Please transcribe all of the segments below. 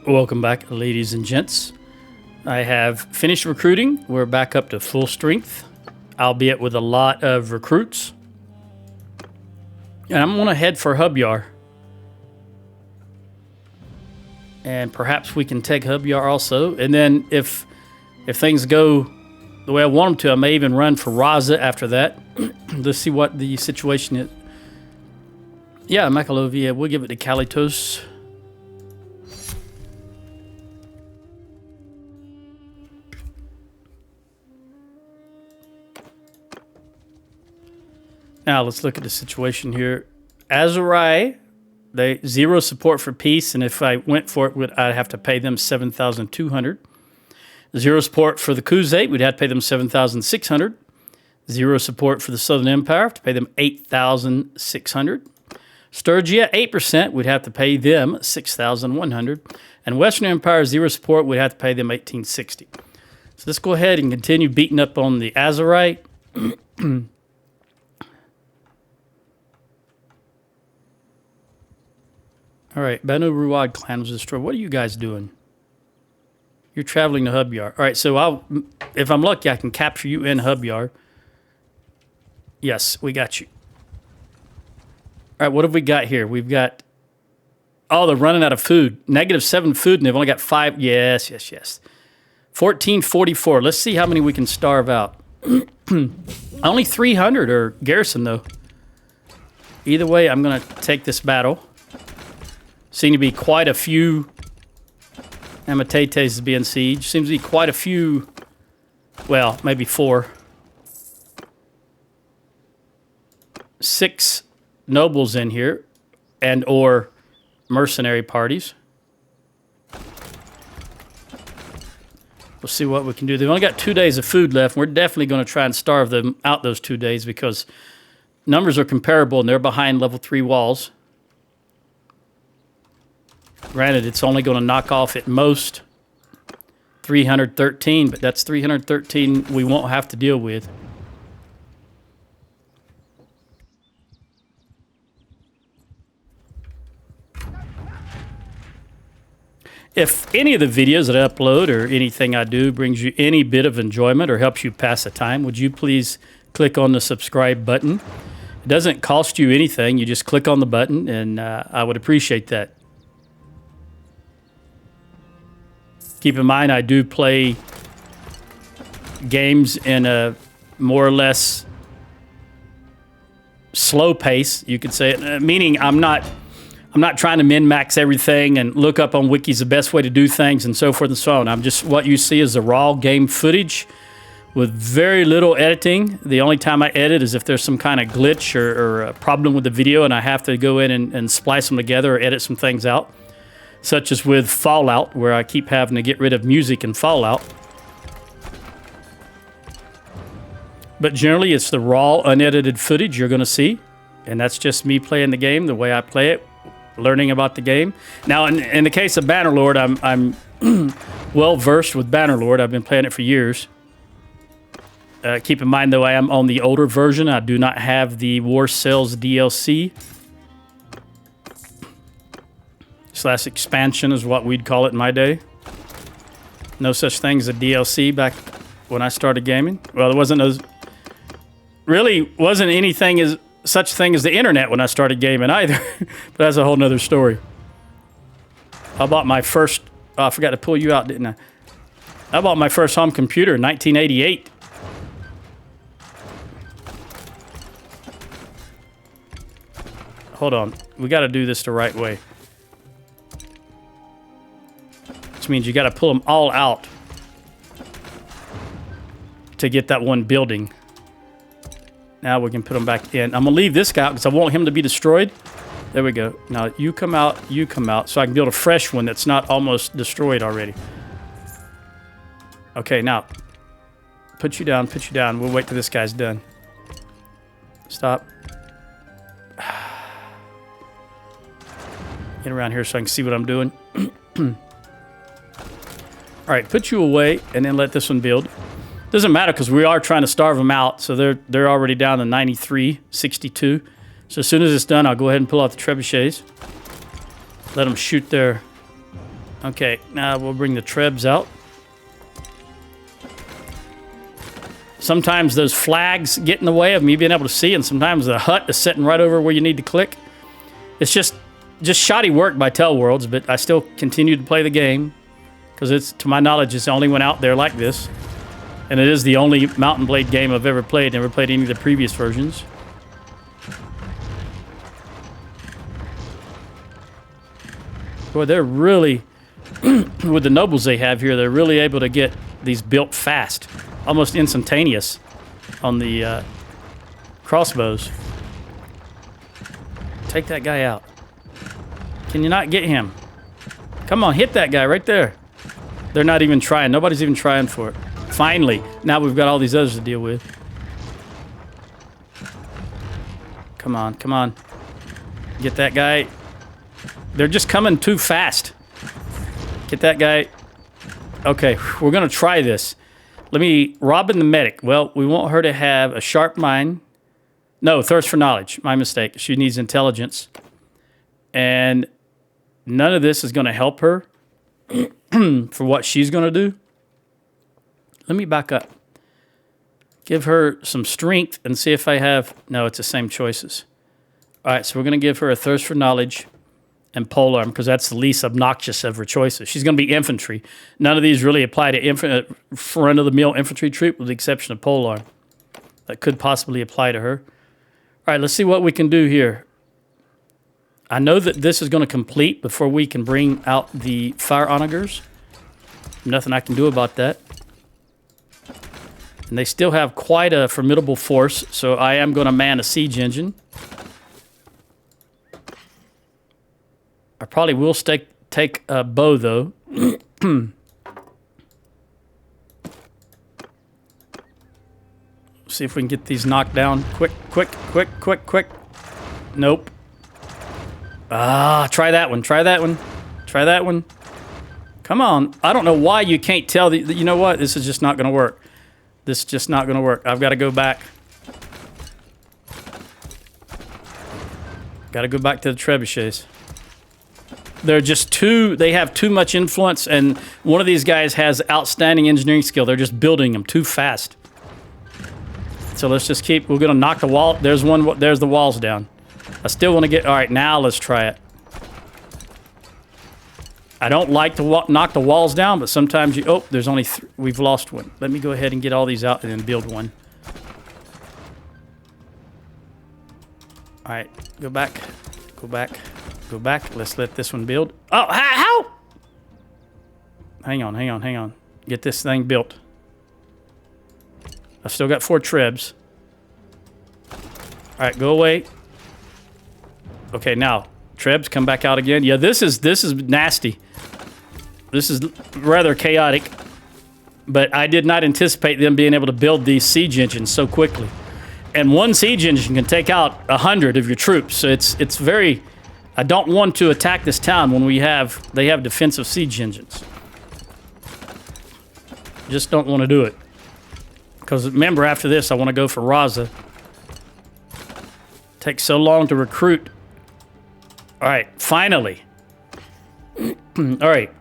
Welcome back, ladies and gents. I have finished recruiting. We're back up to full strength, albeit with a lot of recruits. And I'm going to head for Hubyar. And perhaps we can take Hubyar also. And then if things go the way I want them to, I may even run for Raza after that. Let's see what the situation is. Yeah, Makalovia, we'll give it to Kalitos. Now let's look at the situation here. Azurai, they zero support for peace, and if I went for it, I'd have to pay them 7,200. Zero support for the Khuzait, we'd have to pay them 7,600. Zero support for the Southern Empire, have to pay them 8,600. Sturgia, 8%, we'd have to pay them 6,100. And Western Empire, zero support, we'd have to pay them 1,860. So let's go ahead and continue beating up on the Azurite. All right, Banu Ruwad clan was destroyed. What are you guys doing? You're traveling to Hubyar. All right, so if I'm lucky, I can capture you in Hubyar. Yes, we got you. All right, what have we got here? We've got... Oh, they're running out of food. -7 food, and they've only got 5. Yes. 1444. Let's see how many we can starve out. Only 300 are garrison, though. Either way, I'm going to take this battle. Seem to be quite a few Amatetes being sieged. Seems to be quite a few, well, maybe 4. 6 nobles in here and or mercenary parties. We'll see what we can do. They've only got 2 days of food left. We're definitely going to try and starve them out those 2 days because numbers are comparable and they're behind level 3 walls. Granted, it's only going to knock off at most 313, but that's 313 we won't have to deal with. If any of the videos that I upload or anything I do brings you any bit of enjoyment or helps you pass the time, would you please click on the subscribe button? It doesn't cost you anything. You just click on the button, and I would appreciate that. Keep in mind, I do play games in a more or less slow pace, you could say it. Meaning I'm not trying to min-max everything and look up on wikis the best way to do things and so forth and so on. I'm just, what you see is the raw game footage with very little editing. The only time I edit is if there's some kind of glitch or a problem with the video and I have to go in and splice them together or edit some things out. Such as with Fallout, where I keep having to get rid of music in Fallout. But generally, it's the raw, unedited footage you're going to see. And that's just me playing the game the way I play it, learning about the game. Now, in the case of Bannerlord, I'm well-versed with Bannerlord. I've been playing it for years. Keep in mind, though, I am on the older version. I do not have the War Sales DLC. / expansion is what we'd call it in my day. No such thing as a DLC back when I started gaming. Well, there wasn't anything as such thing as the internet when I started gaming either. But that's a whole nother story. I bought my first... Oh, I forgot to pull you out, didn't I? I bought my first home computer in 1988. Hold on. We got to do this the right way. Means you got to pull them all out to get that one building. Now we can put them back in. I'm gonna leave this guy out because I want him to be destroyed. There we go. Now you come out, so I can build a fresh one that's not almost destroyed already. Okay, now put you down. We'll wait till this guy's done. Stop. Get around here so I can see what I'm doing. All right, put you away and then let this one build. Doesn't matter because we are trying to starve them out, so they're already down to 93, 62. So as soon as it's done, I'll go ahead and pull out the trebuchets. Let them shoot their Okay, now we'll bring the trebs out. Sometimes those flags get in the way of me being able to see, and sometimes the hut is sitting right over where you need to click. It's just shoddy work by Tell Worlds, but I still continue to play the game because it's, to my knowledge, it's the only one out there like this. And it is the only Mountain Blade game I've ever played. Never played any of the previous versions. Boy, they're really, with the nobles they have here, they're really able to get these built fast. Almost instantaneous on the crossbows. Take that guy out. Can you not get him? Come on, hit that guy right there. They're not even trying. Nobody's even trying for it. Finally, now we've got all these others to deal with. Come on, come on. Get that guy. They're just coming too fast. Get that guy. Okay, we're going to try this. Let me... Robin the medic. Well, we want her to have a sharp mind. No, thirst for knowledge. My mistake. She needs intelligence. And none of this is going to help her for what she's going to do. Let me back up. Give her some strength and see if I have... No, it's the same choices. All right, so we're going to give her a thirst for knowledge and polearm because that's the least obnoxious of her choices. She's going to be infantry. None of these really apply to front-of-the-mill infantry troop with the exception of polearm. That could possibly apply to her. All right, let's see what we can do here. I know that this is going to complete before we can bring out the fire onagers. Nothing I can do about that. And they still have quite a formidable force, so I am going to man a siege engine. I probably will take a bow, though. See if we can get these knocked down. Quick, quick, quick, quick, quick. Nope. Ah, try that one. Try that one. Try that one. Come on. I don't know why you can't tell. You know what? This is just not going to work. This is just not going to work. I've got to go back. Got to go back to the trebuchets. They're just they have too much influence, and one of these guys has outstanding engineering skill. They're just building them too fast. So let's just keep, we're going to knock the wall. There's the walls down. I still want to get, all right, now let's try it. I don't like to knock the walls down, but sometimes you, oh, there's only we've lost one. Let me go ahead and get all these out and then build one. All right, go back, go back, go back. Let's let this one build. Oh, how? Hang on, hang on, hang on. Get this thing built. I've still got 4 trebs. All right, go away. Okay, now trebs come back out again. Yeah, this is nasty. This is rather chaotic, but I did not anticipate them being able to build these siege engines so quickly. And one siege engine can take out 100 of your troops. So it's very. I don't want to attack this town when they have defensive siege engines. Just don't want to do it. Because remember, after this, I want to go for Raza. Takes so long to recruit. All right, finally. All right.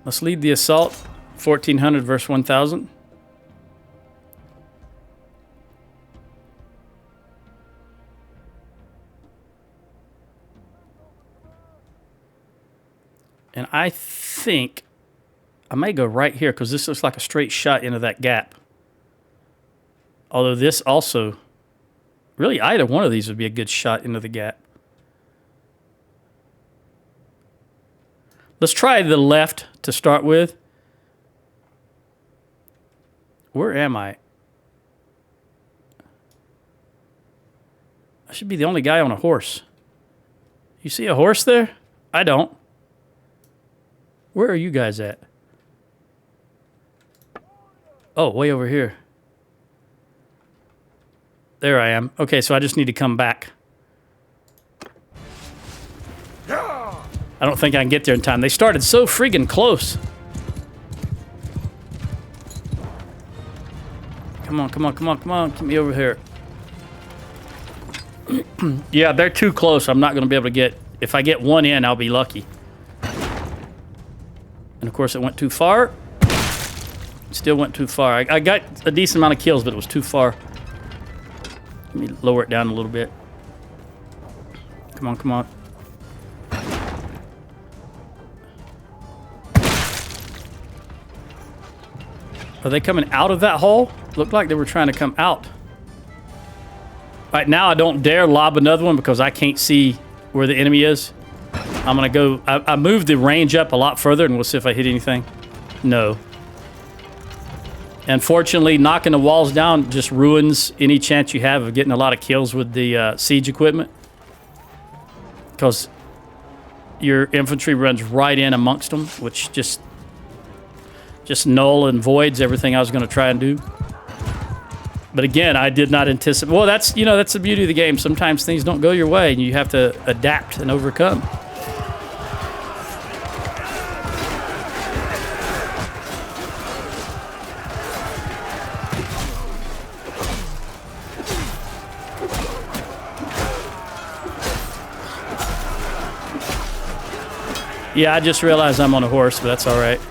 Let's lead the assault. 1,400 versus 1,000. And I think I may go right here because this looks like a straight shot into that gap. Although this also, really either one of these would be a good shot into the gap. Let's try the left to start with. Where am I? I should be the only guy on a horse. You see a horse there? I don't. Where are you guys at? Oh, way over here. There I am. Okay, so I just need to come back. I don't think I can get there in time. They started so friggin' close. Come on, come on, come on, come on. Get me over here. Yeah, they're too close. I'm not going to be able to get... If I get one in, I'll be lucky. And of course, it went too far. Still went too far. I got a decent amount of kills, but it was too far. Let me lower it down a little bit. Come on, come on. Are they coming out of that hole? Looked like they were trying to come out. Right now, I don't dare lob another one because I can't see where the enemy is. I'm going to go... I moved the range up a lot further, and we'll see if I hit anything. No. Unfortunately, knocking the walls down just ruins any chance you have of getting a lot of kills with the siege equipment. Because your infantry runs right in amongst them, which just null and voids everything I was going to try and do. But again, I did not anticipate... Well, that's the beauty of the game. Sometimes things don't go your way, and you have to adapt and overcome. Yeah, I just realized I'm on a horse, but that's all right.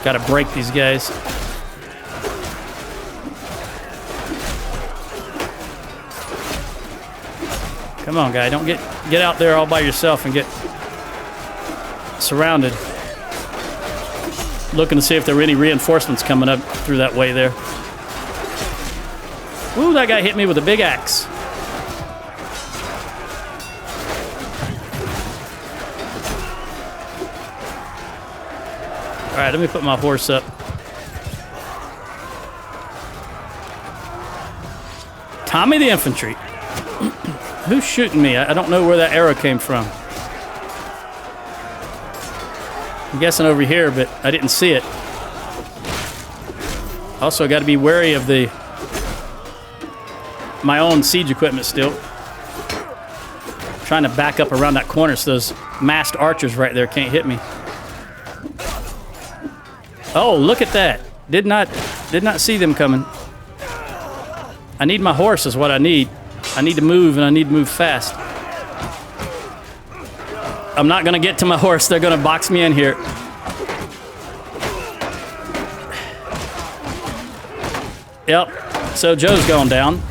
Gotta break these guys. Come on, guy. Don't get out there all by yourself and get surrounded. Looking to see if there were any reinforcements coming up through that way there. Ooh, that guy hit me with a big axe. All right, let me put my horse up. Tommy the infantry. Who's shooting me? I don't know where that arrow came from. I'm guessing over here, but I didn't see it. Also, got to be wary of my own siege equipment still. Trying to back up around that corner so those masked archers right there can't hit me. Oh, look at that. Did not see them coming. I need my horse is what I need. I need to move, and I need to move fast. I'm not going to get to my horse. They're going to box me in here. Yep. So Joe's going down.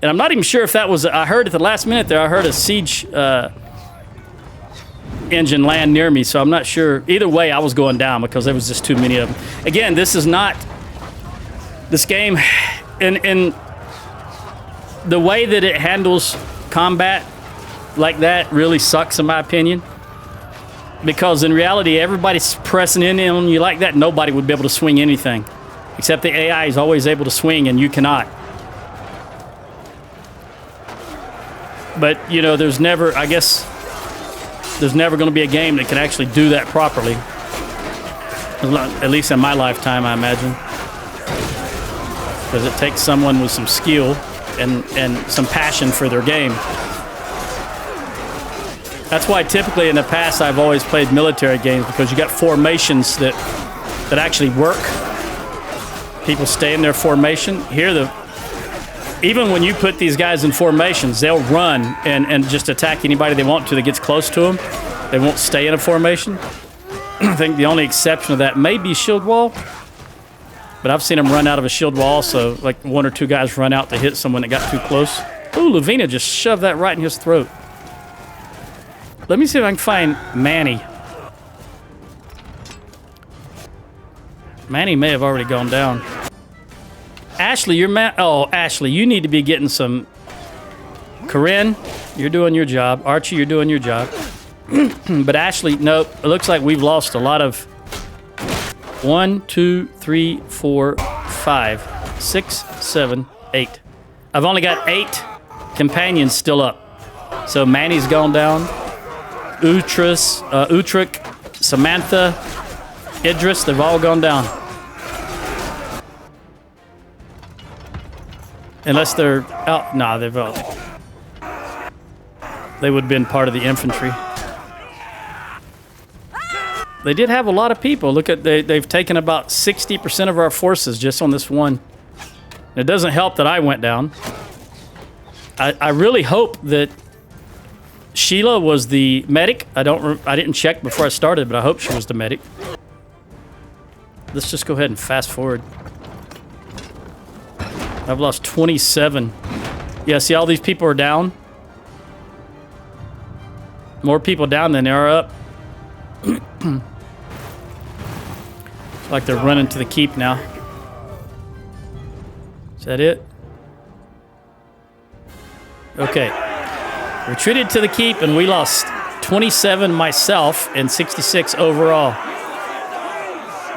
And I'm not even sure if that was... I heard at the last minute there, I heard a siege... engine land near me, so I'm not sure. Either way, I was going down because there was just too many of them. Again, this is not... This game, in the way that it handles combat like that really sucks in my opinion. Because in reality, everybody's pressing in on you like that. Nobody would be able to swing anything. Except the AI is always able to swing and you cannot. But, you know, there's never... I guess... There's never going to be a game that can actually do that properly. At least in my lifetime, I imagine. Because it takes someone with some skill and some passion for their game. That's why typically in the past I've always played military games, because you got formations that actually work. People stay in their formation. Here, even when you put these guys in formations, they'll run and just attack anybody they want to that gets close to them. They won't stay in a formation. I think the only exception of that may be shield wall. But I've seen them run out of a shield wall also. Like one or two guys run out to hit someone that got too close. Ooh, Lavina just shoved that right in his throat. Let me see if I can find Manny. Manny may have already gone down. Ashley, Ashley, you need to be getting some... Corinne, you're doing your job. Archie, you're doing your job. But Ashley, nope. It looks like we've lost a lot of... 1, 2, 3, 4, 5, 6, 7, 8. I've only got 8 companions still up. So Manny's gone down. Utrick, Samantha, Idris, they've all gone down. Unless they're out. Nah, they've all... They would have been part of the infantry. They did have a lot of people. Look at, they've taken about 60% of our forces just on this one. It doesn't help that I went down. I really hope that Sheila was the medic. I didn't check before I started, but I hope she was the medic. Let's just go ahead and fast forward. I've lost 27. Yeah, see all these people are down? More people down than there are up. It's like they're running to the keep now. Is that it? Okay. Retreated to the keep, and we lost 27 myself and 66 overall.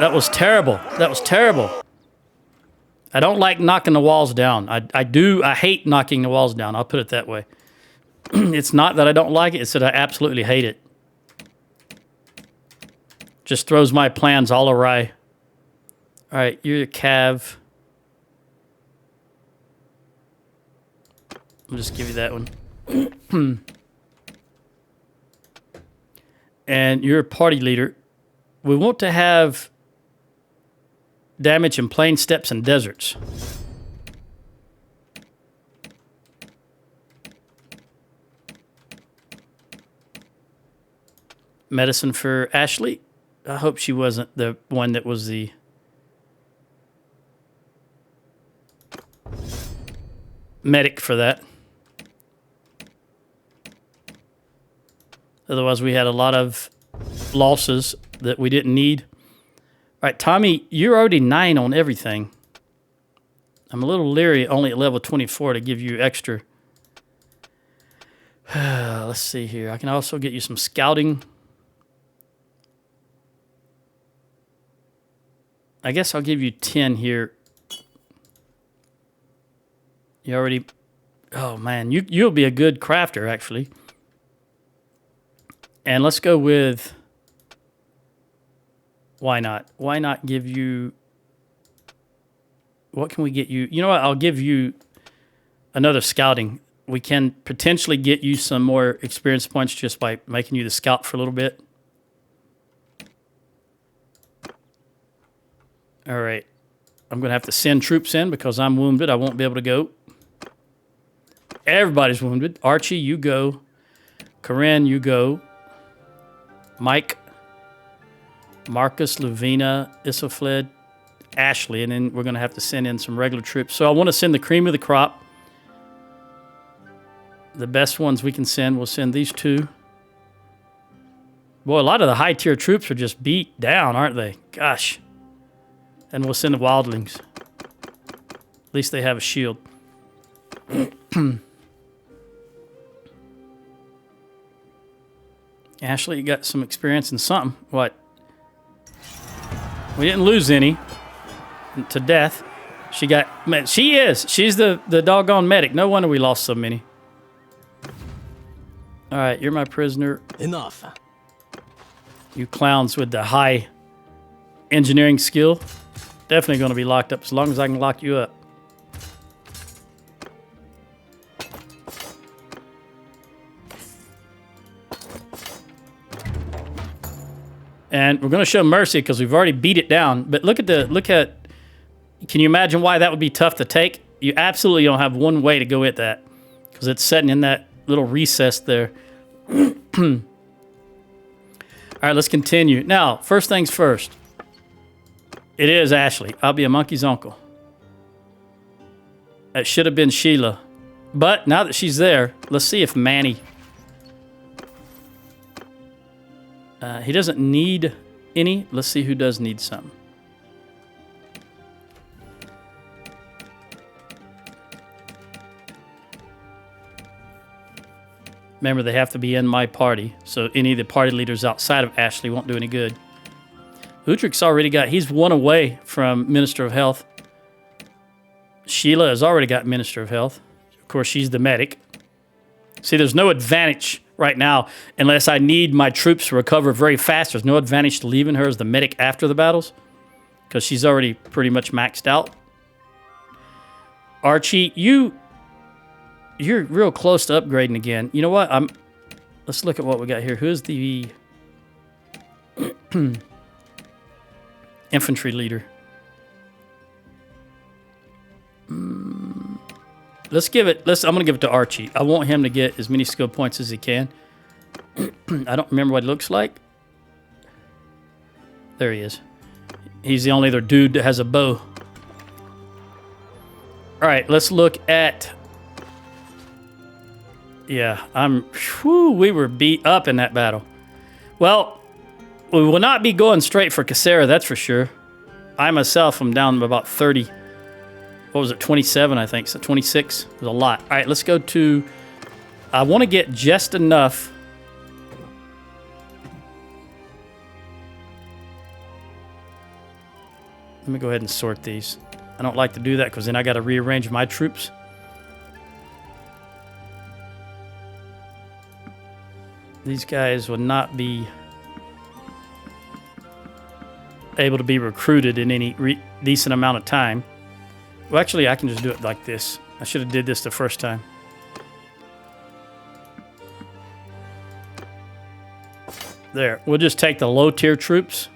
That was terrible. That was terrible. I don't like knocking the walls down. I hate knocking the walls down. I'll put it that way. It's not that I don't like it. It's that I absolutely hate it. Just throws my plans all awry. All right, you're a Cav. I'll just give you that one. And you're a party leader. We want to have damage in plain steppes and deserts. Medicine for Ashley. I hope she wasn't the one that was the... medic for that. Otherwise, we had a lot of losses that we didn't need. All right, Tommy, you're already 9 on everything. I'm a little leery only at level 24 to give you extra. Let's see here. I can also get you some scouting. I guess I'll give you 10 here. You already... Oh, man. You'll be a good crafter, actually. And let's go with... Why not? Why not give you... What can we get you? You know what? I'll give you another scouting. We can potentially get you some more experience points just by making you the scout for a little bit. All right. I'm going to have to send troops in because I'm wounded. I won't be able to go. Everybody's wounded. Archie, you go. Corinne, you go. Mike, Marcus, Luvina, Isofled, Ashley, and then we're going to have to send in some regular troops. So I want to send the cream of the crop. The best ones we can send, we'll send these 2. Boy, a lot of the high-tier troops are just beat down, aren't they? Gosh. And we'll send the wildlings. At least they have a shield. Ashley, you got some experience in something. What? We didn't lose any to death. She's the doggone medic. No wonder we lost so many. All right, you're my prisoner. Enough. You clowns with the high engineering skill. Definitely going to be locked up as long as I can lock you up. And we're going to show mercy because we've already beat it down. But look at... Can you imagine why that would be tough to take? You absolutely don't have one way to go at that because it's sitting in that little recess there. All right, let's continue. Now, first things first. It is Ashley. I'll be a monkey's uncle. It should have been Sheila. But now that she's there, let's see if Manny... he doesn't need any. Let's see who does need some. Remember, they have to be in my party, so any of the party leaders outside of Ashley won't do any good. Utrick's already got... He's 1 away from Minister of Health. Sheila has already got Minister of Health. Of course, she's the medic. See, there's no advantage right now unless I need my troops to recover very fast. There's no advantage to leaving her as the medic after the battles because she's already pretty much maxed out. Archie, you're real close to upgrading again. You know what? Let's look at what we got here. Who's the infantry leader? I'm going to give it to Archie. I want him to get as many skill points as he can. I don't remember what he looks like. There he is. He's the only other dude that has a bow. All right, let's look at... Yeah, we were beat up in that battle. Well, we will not be going straight for Cassera, that's for sure. I myself am down about 30. What was it, 27, I think. So 26 was a lot. All right, let's go to... I want to get just enough... Let me go ahead and sort these. I don't like to do that because then I got to rearrange my troops. These guys will not be able to be recruited in any decent amount of time. Well, actually, I can just do it like this. I should have did this the first time. There. We'll just take the low-tier troops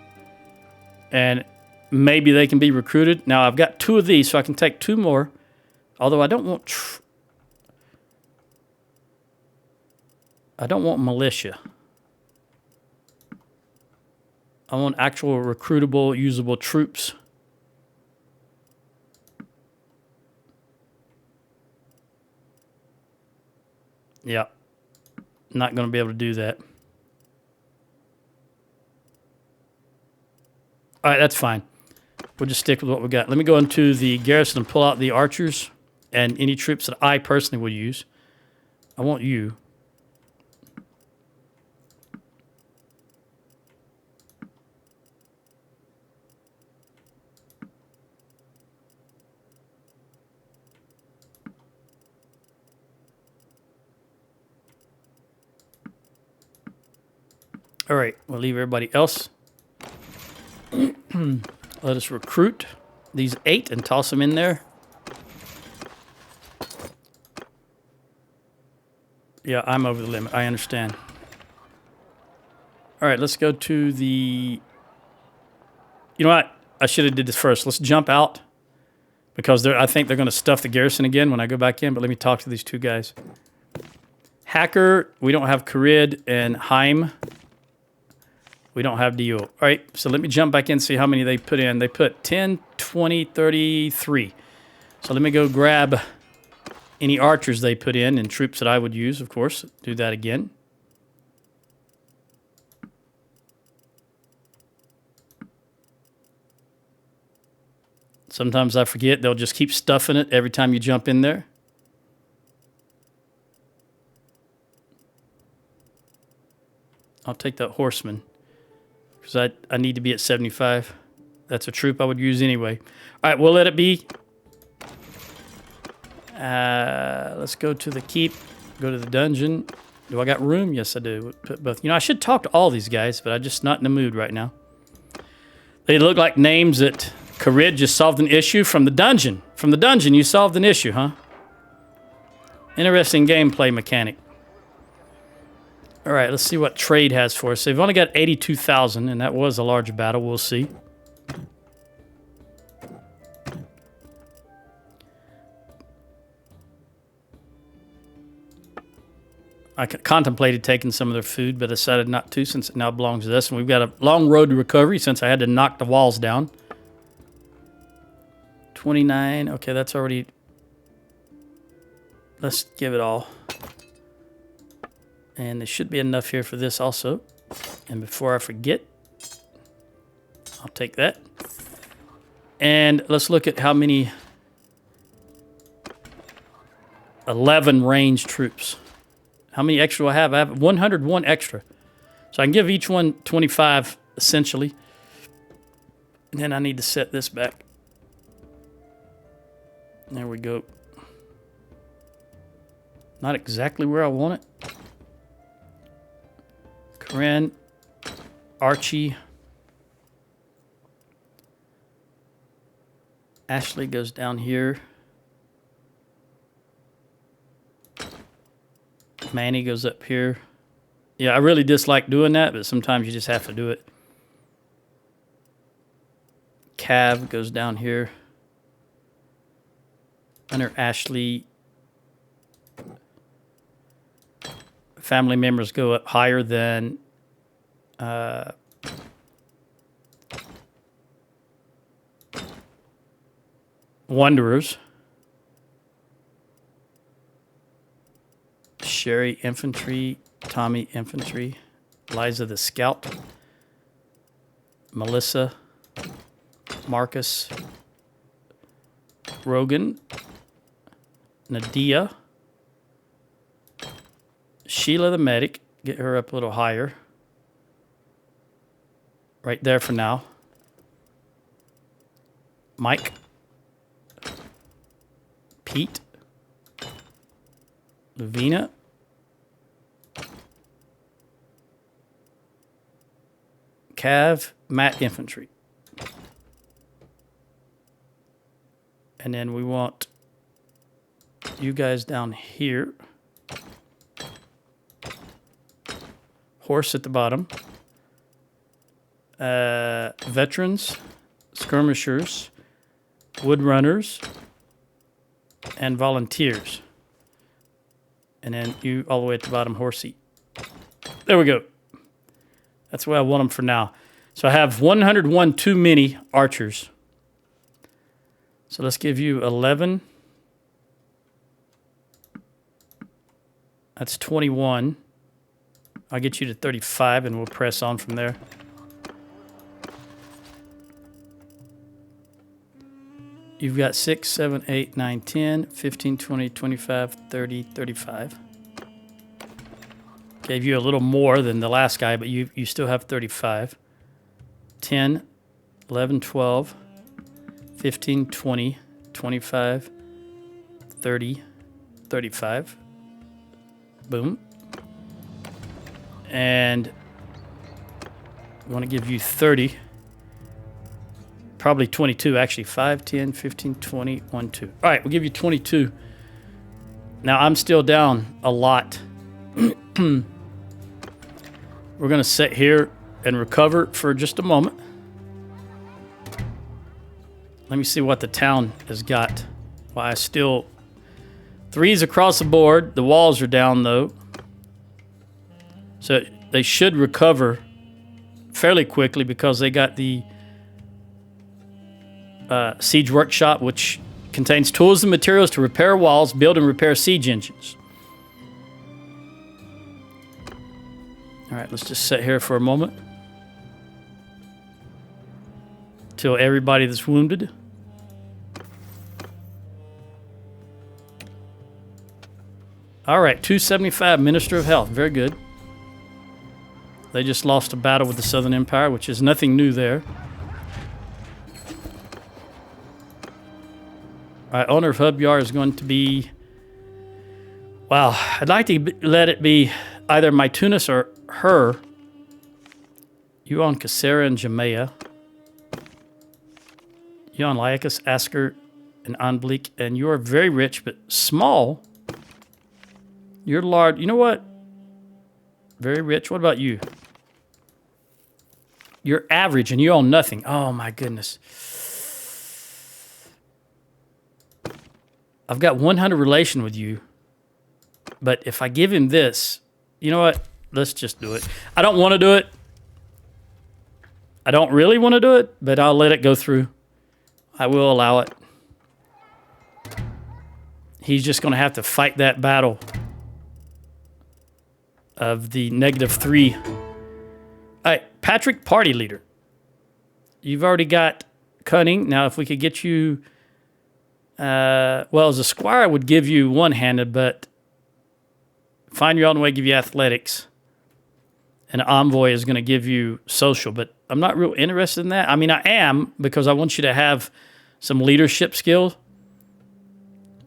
and... maybe they can be recruited. Now, I've got 2 of these, so I can take 2 more. Although I don't want... I don't want militia. I want actual recruitable, usable troops. Yeah. Not going to be able to do that. All right, that's fine. We'll just stick with what we got. Let me go into the garrison and pull out the archers and any troops that I personally would use. I want you. All right, we'll leave everybody else. Let us recruit these 8 and toss them in there. Yeah, I'm over the limit. I understand. All right, let's go to the... You know what? I should have did this first. Let's jump out because I think they're going to stuff the garrison again when I go back in, but let me talk to these 2 guys. Hacker, we don't have Gird, and Heim. We don't have Dio. All right, so let me jump back in and see how many they put in. They put 10, 20, 33. So let me go grab any archers they put in and troops that I would use, of course. Do that again. Sometimes I forget. They'll just keep stuffing it every time you jump in there. I'll take that horseman. Because I need to be at 75. That's a troop I would use anyway. All right, we'll let it be. Let's go to the keep. Go to the dungeon. Do I got room? Yes, I do. Put both. You know, I should talk to all these guys, but I'm just not in the mood right now. They look like names that Gird just solved an issue from the dungeon. From the dungeon, you solved an issue, huh? Interesting gameplay mechanic. All right, let's see what trade has for us. They've only got 82,000, and that was a large battle. We'll see. I contemplated taking some of their food, but decided not to since it now belongs to us. And we've got a long road to recovery since I had to knock the walls down. 29. Okay, that's already... Let's give it all. And there should be enough here for this also. And before I forget, I'll take that. And let's look at how many... 11 range troops. How many extra do I have? I have 101 extra. So I can give each one 25, essentially. And then I need to set this back. There we go. Not exactly where I want it. Corinne, Archie. Ashley goes down here. Manny goes up here. Yeah, I really dislike doing that, but sometimes you just have to do it. Cav goes down here. Under Ashley. family members go up higher than Wanderers. Sherry Infantry, Tommy Infantry, Liza the Scout, Melissa, Marcus, Rogan, Nadia, Sheila the Medic, get her up a little higher. Right there for now. Mike, Pete, Lavina, Cav, Matt Infantry. And then we want you guys down here. Horse at the bottom. Veterans, skirmishers, woodrunners, and volunteers. And then you all the way at the bottom, horsey. There we go. That's where I want them for now. So I have 101 too many archers. So let's give you 11. That's 21. I'll get you to 35 and we'll press on from there. You've got 6, 7, 8, 9, 10, 15, 20, 25, 30, 35. Gave you a little more than the last guy, but you still have 35. 10, 11, 12, 15, 20, 25, 30, 35. Boom. And I want to give you 30. Probably 22, actually. 5, 10, 15, 20, 1, 2. All right, we'll give you 22. Now, I'm still down a lot. We're going to sit here and recover for just a moment. Let me see what the town has got. Well, I still... 3s across the board. The walls are down, though. So they should recover fairly quickly because they got the siege workshop, which contains tools and materials to repair walls, build and repair siege engines. All right, let's just sit here for a moment till everybody that's wounded. All right, 275, Minister of Health. Very good. They just lost a battle with the Southern Empire, which is nothing new there. All right, owner of Hub Yard is going to be... Wow, I'd like to let it be either Mytunis or her. You own Cassera and Jamea. You own Lycus, Asker, and Anbleek. And you are very rich, but small. You're large. You know what? Very rich. What about you? You're average and you own nothing. Oh, my goodness. I've got 100 relation with you. But if I give him this, you know what? Let's just do it. I don't want to do it. I don't really want to do it, but I'll let it go through. I will allow it. He's just going to have to fight that battle of the -3. All right, Patrick, party leader. You've already got cunning. Now, if we could get you... well, as a squire, I would give you one-handed, but find your own way, give you athletics. And envoy is going to give you social, but I'm not real interested in that. I mean, I am, because I want you to have some leadership skills.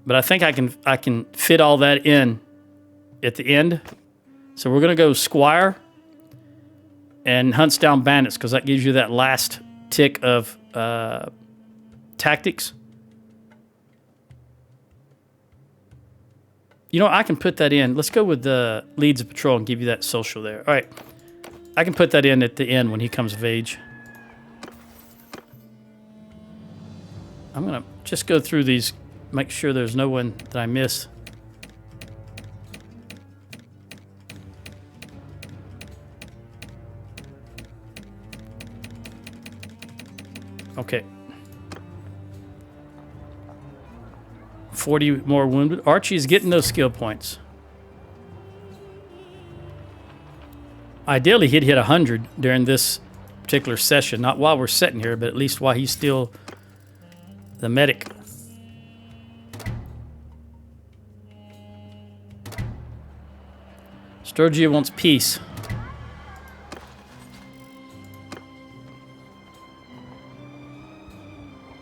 But I think I can fit all that in at the end. So we're going to go squire and hunts down bandits, because that gives you that last tick of tactics. You know, I can put that in. Let's go with the leads of patrol and give you that social there. All right. I can put that in at the end when he comes of age. I'm going to just go through these, make sure there's no one that I miss. Okay. 40 more wounded. Archie's getting those skill points. Ideally, he'd hit 100 during this particular session. Not while we're sitting here, but at least while he's still the medic. Sturgia wants peace.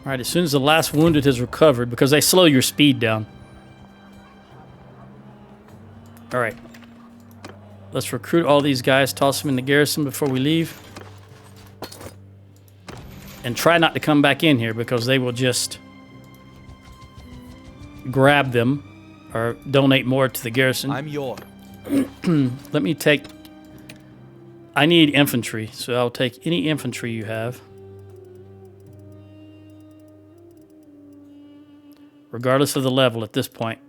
All right, as soon as the last wounded has recovered, because they slow your speed down. All right. Let's recruit all these guys, toss them in the garrison before we leave. And try not to come back in here because they will just grab them or donate more to the garrison. I'm yours. Let me take... I need infantry, so I'll take any infantry you have. Regardless of the level at this point.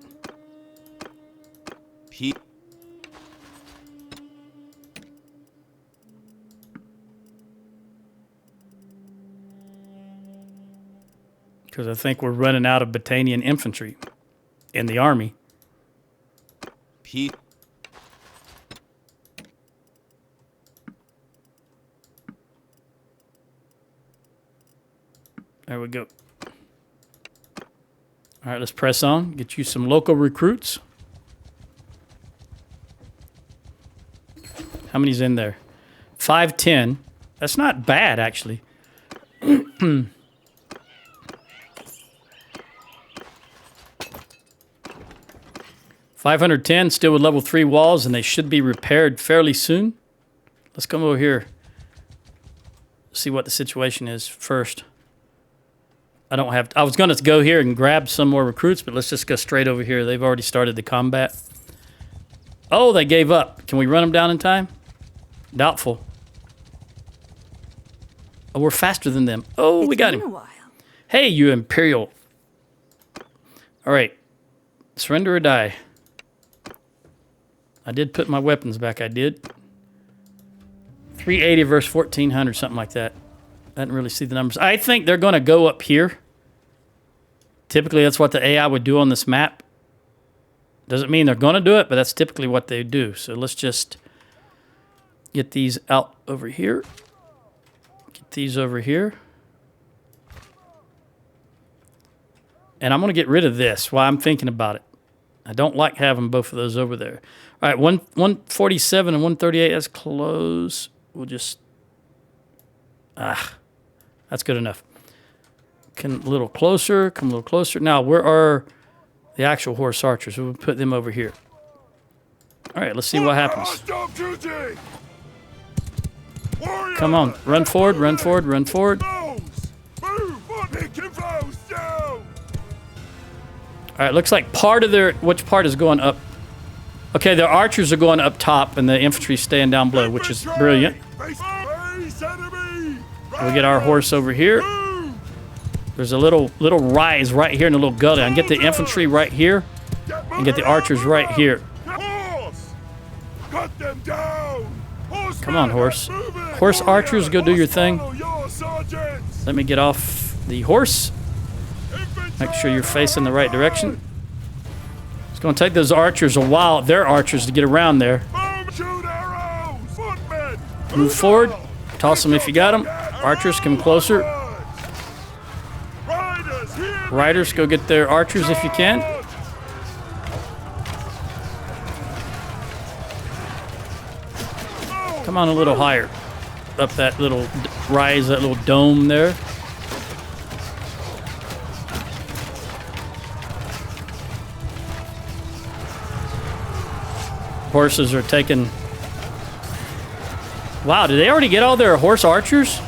Because I think we're running out of Battanian infantry in the army. There we go. All right, let's press on. Get you some local recruits. How many's in there? 510. That's not bad, actually. 510 still with level 3 walls, and they should be repaired fairly soon. Let's come over here. See what the situation is first. I was going to go here and grab some more recruits, but let's just go straight over here. They've already started the combat. Oh, they gave up. Can we run them down in time? Doubtful. Oh, we're faster than them. Oh, we got him. Hey, you Imperial. All right. Surrender or die. I did put my weapons back. I did. 380 versus 1400, something like that. I didn't really see the numbers. I think they're going to go up here. Typically, that's what the AI would do on this map. Doesn't mean they're going to do it, but that's typically what they do. So let's just get these out over here. Get these over here. And I'm going to get rid of this while I'm thinking about it. I don't like having both of those over there. All right, 147 and 138, that's close. We'll just... that's good enough. Come a little closer, come a little closer. Now, where are the actual horse archers? We'll put them over here. All right, let's see what happens. Come on, run forward, run forward, run forward. All right, looks like part of their... Which part is going up? Okay, their archers are going up top, and the infantry staying down below, which is brilliant. We get our horse over here. There's a little rise right here in the little gully. I can get the infantry right here and get the archers right here. Come on, horse. Horse archers, go do your thing. Let me get off the horse. Make sure you're facing the right direction. It's going to take those archers a while, their archers, to get around there. Move forward. Toss them if you got them. Archers, come closer. Riders, go get their archers if you can. Come on a little higher. Up that little rise, that little dome there. Horses are taking... Wow, did they already get all their horse archers?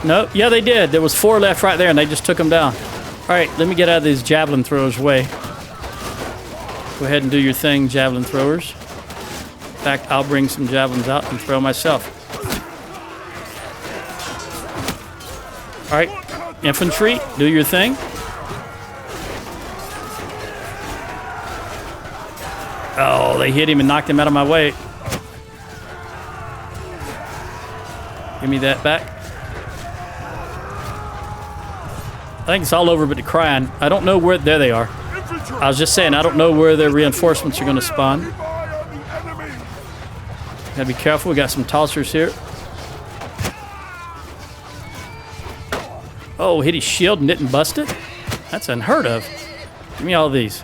No, yeah, they did. There was 4 left right there, and they just took them down. All right, let me get out of these javelin throwers' way. Go ahead and do your thing, javelin throwers. In fact, I'll bring some javelins out and throw myself. All right, infantry, do your thing. Oh, they hit him and knocked him out of my way. Give me that back. I think it's all over but the crying. I don't know where... There they are. I was just saying, I don't know where their reinforcements are going to spawn. Gotta be careful. We got some tossers here. Oh, hit his shield and didn't bust it? That's unheard of. Give me all these.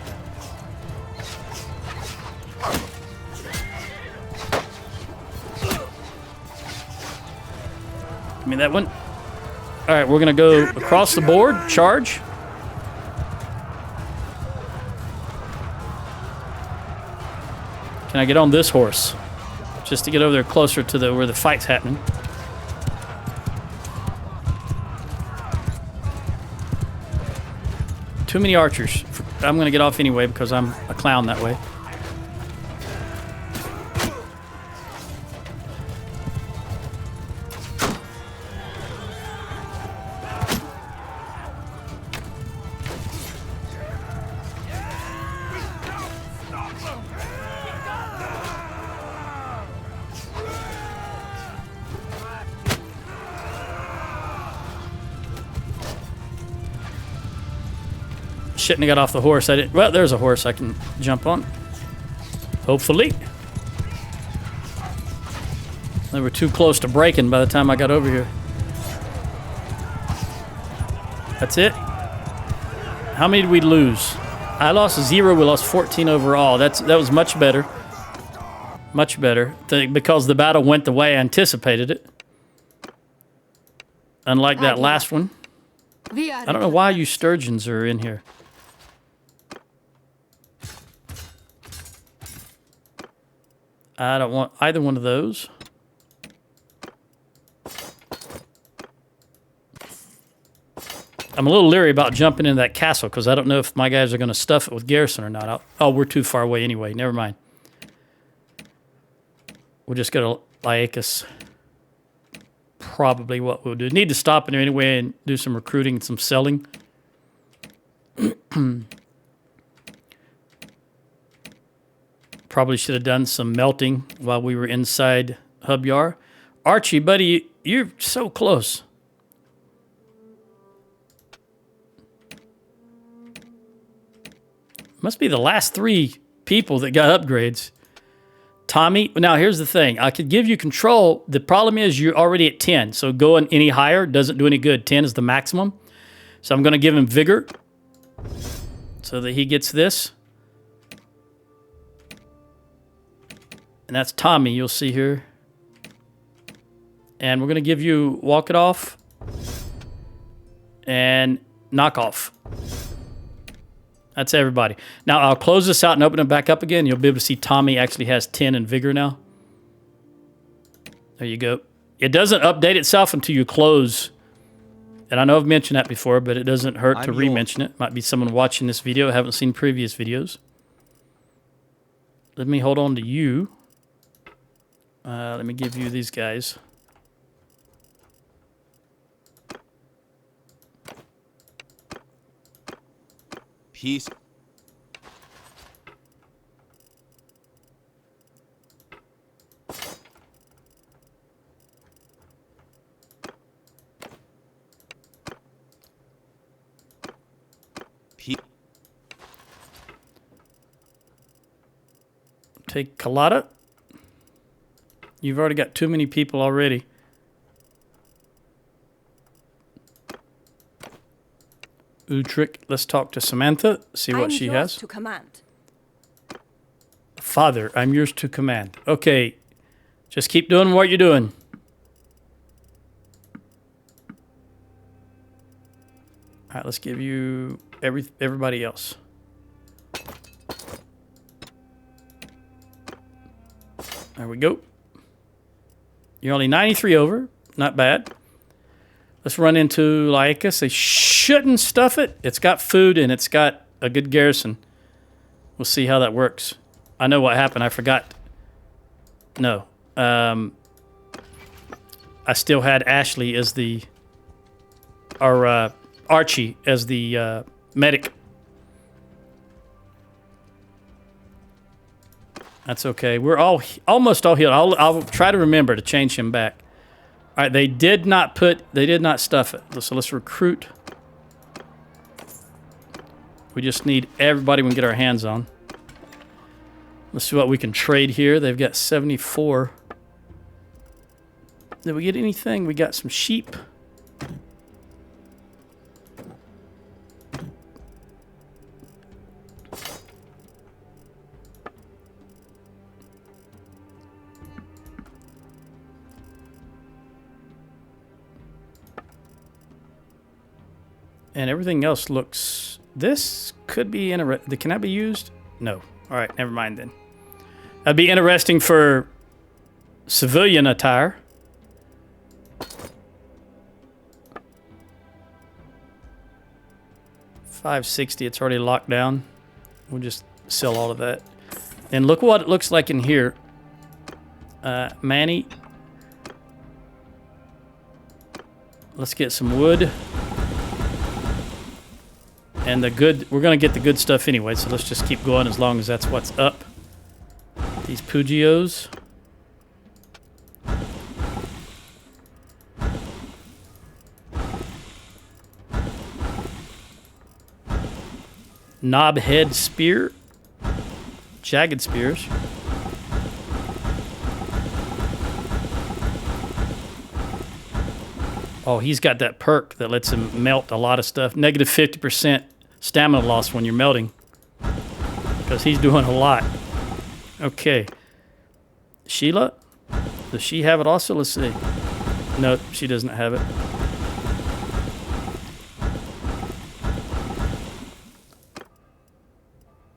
Give me that one. All right, we're going to go across the board. Charge. Can I get on this horse? Just to get over there closer to where the fight's happening. Too many archers. I'm going to get off anyway because I'm a clown that way. Shouldn't have got off the horse. I didn't. Well, there's a horse I can jump on. Hopefully. They were too close to breaking by the time I got over here. That's it. How many did we lose? I lost 0. We lost 14 overall. That was much better. Much better. Because the battle went the way I anticipated it. Unlike that last one. I don't know why you sturgeons are in here. I don't want either one of those. I'm a little leery about jumping into that castle because I don't know if my guys are going to stuff it with garrison or not. Oh, we're too far away anyway. Never mind. We'll just go to Lycus. Probably what we'll do. Need to stop in there anyway and do some recruiting and some selling. Probably should have done some melting while we were inside Hubyar. Archie, buddy, you're so close. Must be the last 3 people that got upgrades. Tommy, now here's the thing. I could give you control. The problem is you're already at 10, so going any higher doesn't do any good. 10 is the maximum. So I'm going to give him vigor so that he gets this. And that's Tommy, you'll see here. And we're going to give you walk it off and knock off. That's everybody. Now, I'll close this out and open it back up again. You'll be able to see Tommy actually has 10 in vigor now. There you go. It doesn't update itself until you close. And I know I've mentioned that before, but it doesn't hurt to re-mention it. Might be someone watching this video, haven't seen previous videos. Let me hold on to you. Let me give you these guys. Peace. Take Calradia. You've already got too many people already. Utrecht. Let's talk to Samantha, see what she has. To command. Father, I'm yours to command. Okay, just keep doing what you're doing. All right, let's give you everybody else. There we go. You're only 93 over. Not bad. Let's run into Lycus. They shouldn't stuff it. It's got food and it's got a good garrison. We'll see how that works. I know what happened. I forgot. No. I still had Ashley as the... Or Archie as the medic. That's okay. We're almost all healed. I'll try to remember to change him back. All right, they did not stuff it. So let's recruit. We just need everybody we can get our hands on. Let's see what we can trade here. They've got 74. Did we get anything? We got some sheep. And everything else looks... This could be interesting. Can that be used? No. All right, never mind then. That'd be interesting for civilian attire. $560, it's already locked down. We'll just sell all of that. And look what it looks like in here. Manny. Let's get some wood. And the good, we're going to get the good stuff anyway, so let's just keep going as long as that's what's up. These Pugios. Knobhead spear. Jagged spears. Oh, he's got that perk that lets him melt a lot of stuff. Negative 50% stamina loss when you're melting. Because he's doing a lot. Okay. Sheila? Does she have it also? Let's see. No, she doesn't have it.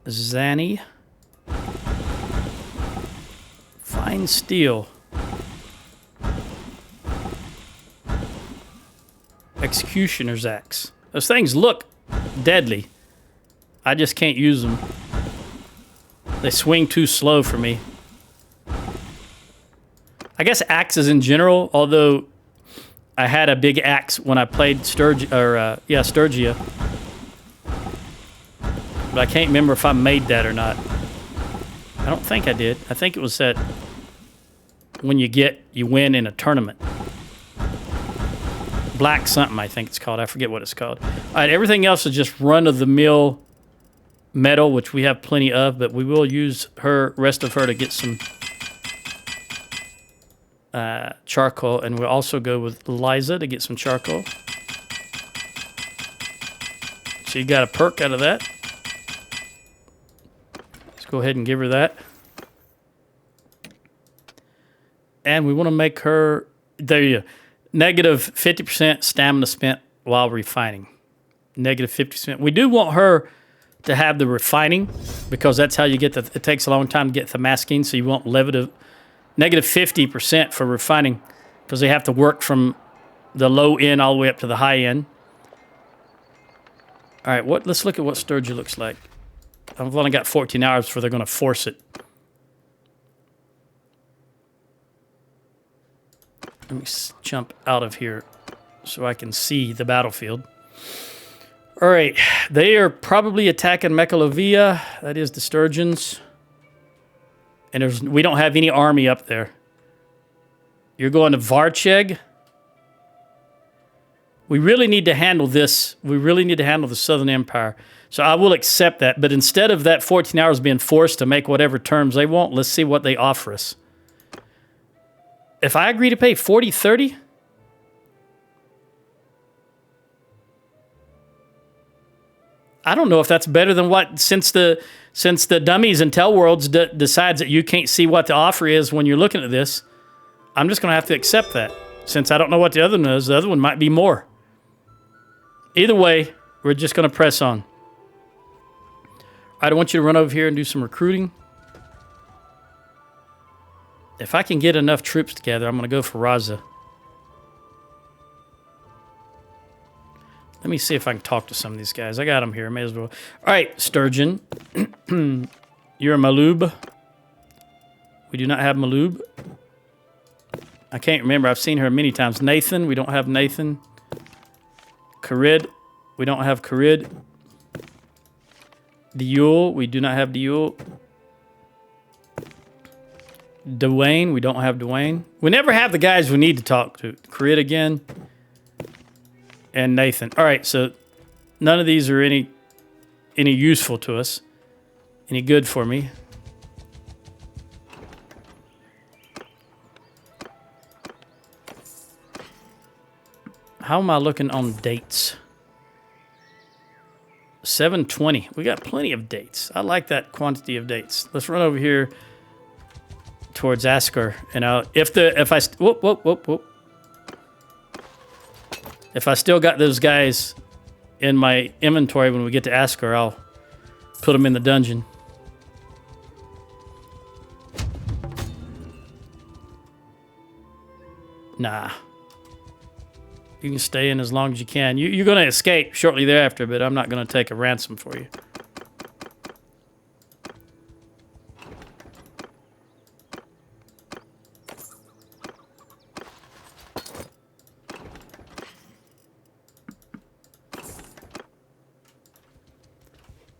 Zanny. Fine steel. Executioner's axe. Those things look deadly. I just can't use them. They swing too slow for me. I guess axes in general, although I had a big axe when I played Sturgia. But I can't remember if I made that or not. I don't think I did. I think it was that when you win in a tournament. Black something, I think it's called. I forget what it's called. All right, everything else is just run-of-the-mill metal, which we have plenty of, but we will use rest of her to get some charcoal, and we'll also go with Liza to get some charcoal. She got a perk out of that. Let's go ahead and give her that. And we want to make her... There you go. Negative 50% stamina spent while refining. Negative 50%. We do want her to have the refining because that's how you get the... It takes a long time to get the masking, so you want negative 50% for refining because they have to work from the low end all the way up to the high end. All right, let's look at what Sturgia looks like. I've only got 14 hours before they're going to force it. Let me jump out of here so I can see the battlefield. All right, they are probably attacking Mekalovia. That is the Sturgeons. And we don't have any army up there. You're going to Varcheg. We really need to handle this. We really need to handle the Southern Empire. So I will accept that. But instead of that 14 hours being forced to make whatever terms they want, let's see what they offer us. If I agree to pay 40, 30... I don't know if that's better than what, since the Dummies and Tell Worlds decides that you can't see what the offer is when you're looking at this, I'm just going to have to accept that. Since I don't know what the other one is, the other one might be more. Either way, we're just going to press on. All right, I want you to run over here and do some recruiting. If I can get enough troops together, I'm going to go for Raza. Let me see if I can talk to some of these guys. I got them here. May as well. All right, Sturgeon. You're a Maloob. We do not have Maloob. I can't remember. I've seen her many times. Nathan. We don't have Nathan. Carid. We don't have Carid. Diul. We do not have Diul. Dwayne, we don't have Dwayne. We never have the guys we need to talk to. Crit again. And Nathan. All right, so none of these are any useful to us. Any good for me. How am I looking on dates? 720. We got plenty of dates. I like that quantity of dates. Let's run over here towards Askar, and if I still got those guys in my inventory when we get to Askar, I'll put them in the dungeon. Nah. You can stay in as long as you can. You're going to escape shortly thereafter, but I'm not going to take a ransom for you.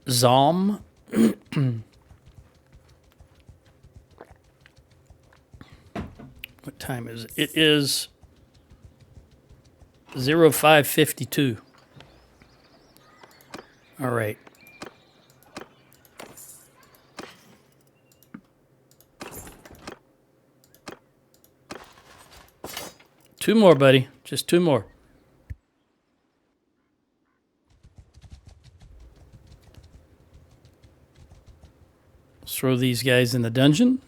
Zom. What time is it? It is 05:52. All right. Two more, buddy. Just two more. Let's throw these guys in the dungeon.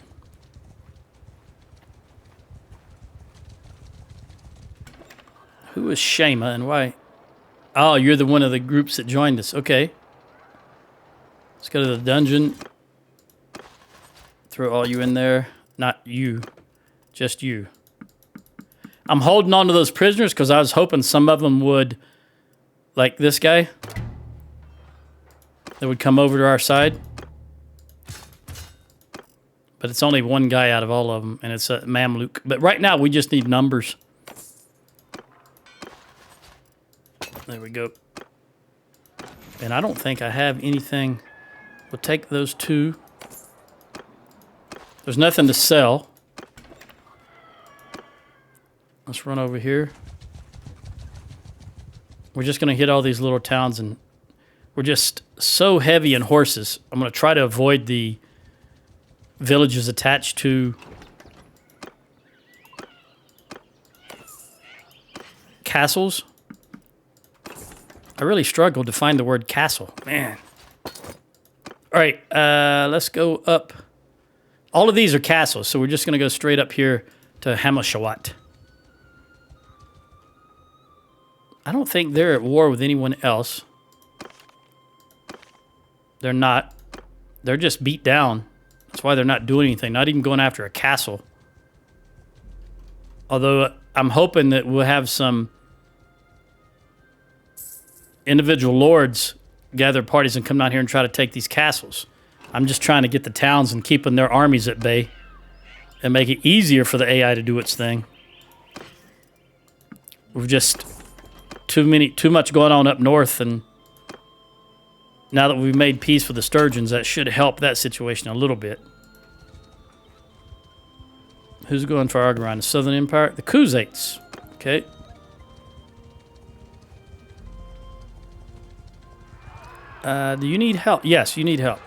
Who is Shema and why? Oh, you're the one of the groups that joined us. Okay. Let's go to the dungeon. Throw all you in there. Not you. Just you. I'm holding on to those prisoners because I was hoping some of them would, like this guy, that would come over to our side. But it's only one guy out of all of them, and it's a Mamluk. But right now, we just need numbers. There we go. And I don't think I have anything. We'll take those two. There's nothing to sell. Let's run over here. We're just going to hit all these little towns, and we're just so heavy in horses. I'm going to try to avoid the villages attached to castles. I really struggled to find the word castle. Man. All right, let's go up. All of these are castles, so we're just going to go straight up here to Hamashawat. I don't think they're at war with anyone else. They're not. They're just beat down. That's why they're not doing anything, not even going after a castle. Although I'm hoping that we'll have some individual lords gather parties and come down here and try to take these castles. I'm just trying to get the towns and keeping their armies at bay and make it easier for the AI to do its thing. We've just too much going on up north, and now that we've made peace with the Sturgeons, that should help that situation a little bit. Who's going for Argoron? The Southern Empire? The Khuzaits. Okay. Do you need help? Yes, you need help.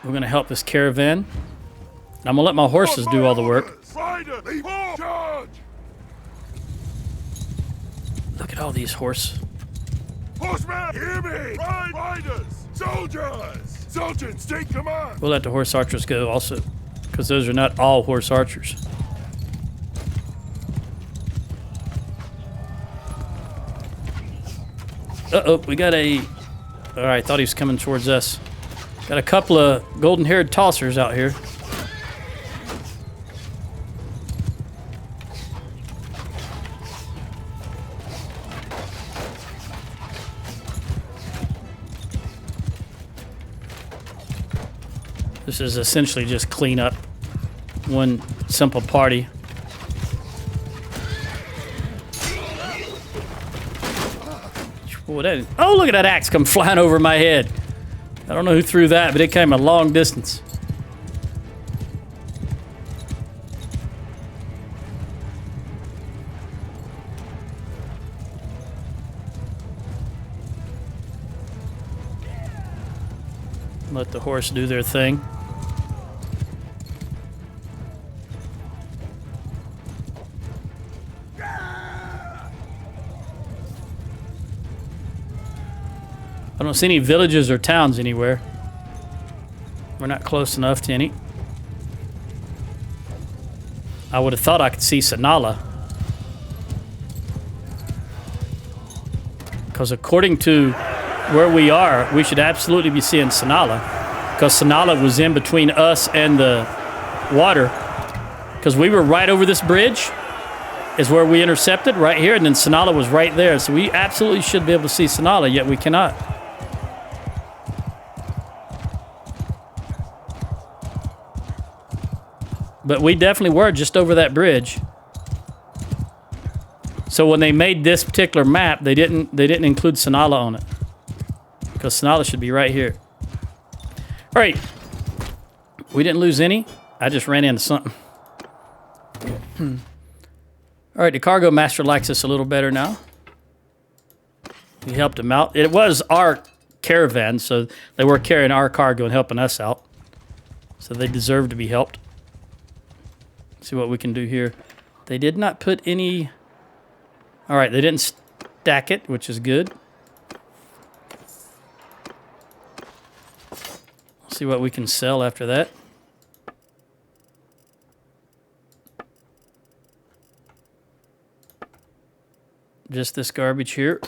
We're going to help this caravan. I'm going to let my horses do all the work. Look at all these horse. Horsemen, hear me! Riders! Soldiers! Sergeants, take command! We'll let the horse archers go also, because those are not all horse archers. Uh-oh, we got a... Alright, thought he was coming towards us. Got a couple of golden-haired tossers out here. This is essentially just clean up one simple party. Oh, look at that axe come flying over my head. I don't know who threw that, but it came a long distance. Let the horse do their thing. I don't see any villages or towns anywhere. We're not close enough to any. I would have thought I could see Sanala. Because according to where we are, we should absolutely be seeing Sanala. Because Sanala was in between us and the water. Because we were right over this bridge is where we intercepted, right here. And then Sanala was right there. So we absolutely should be able to see Sanala, yet we cannot. But we definitely were just over that bridge. So when they made this particular map, they didn't include Sanala on it. Because Sanala should be right here. All right. We didn't lose any. I just ran into something. All right, the cargo master likes us a little better now. We helped him out. It was our caravan, so they were carrying our cargo and helping us out. So they deserve to be helped. See what we can do here. They did not put any... All right, they didn't stack it, which is good. See what we can sell after that. Just this garbage here.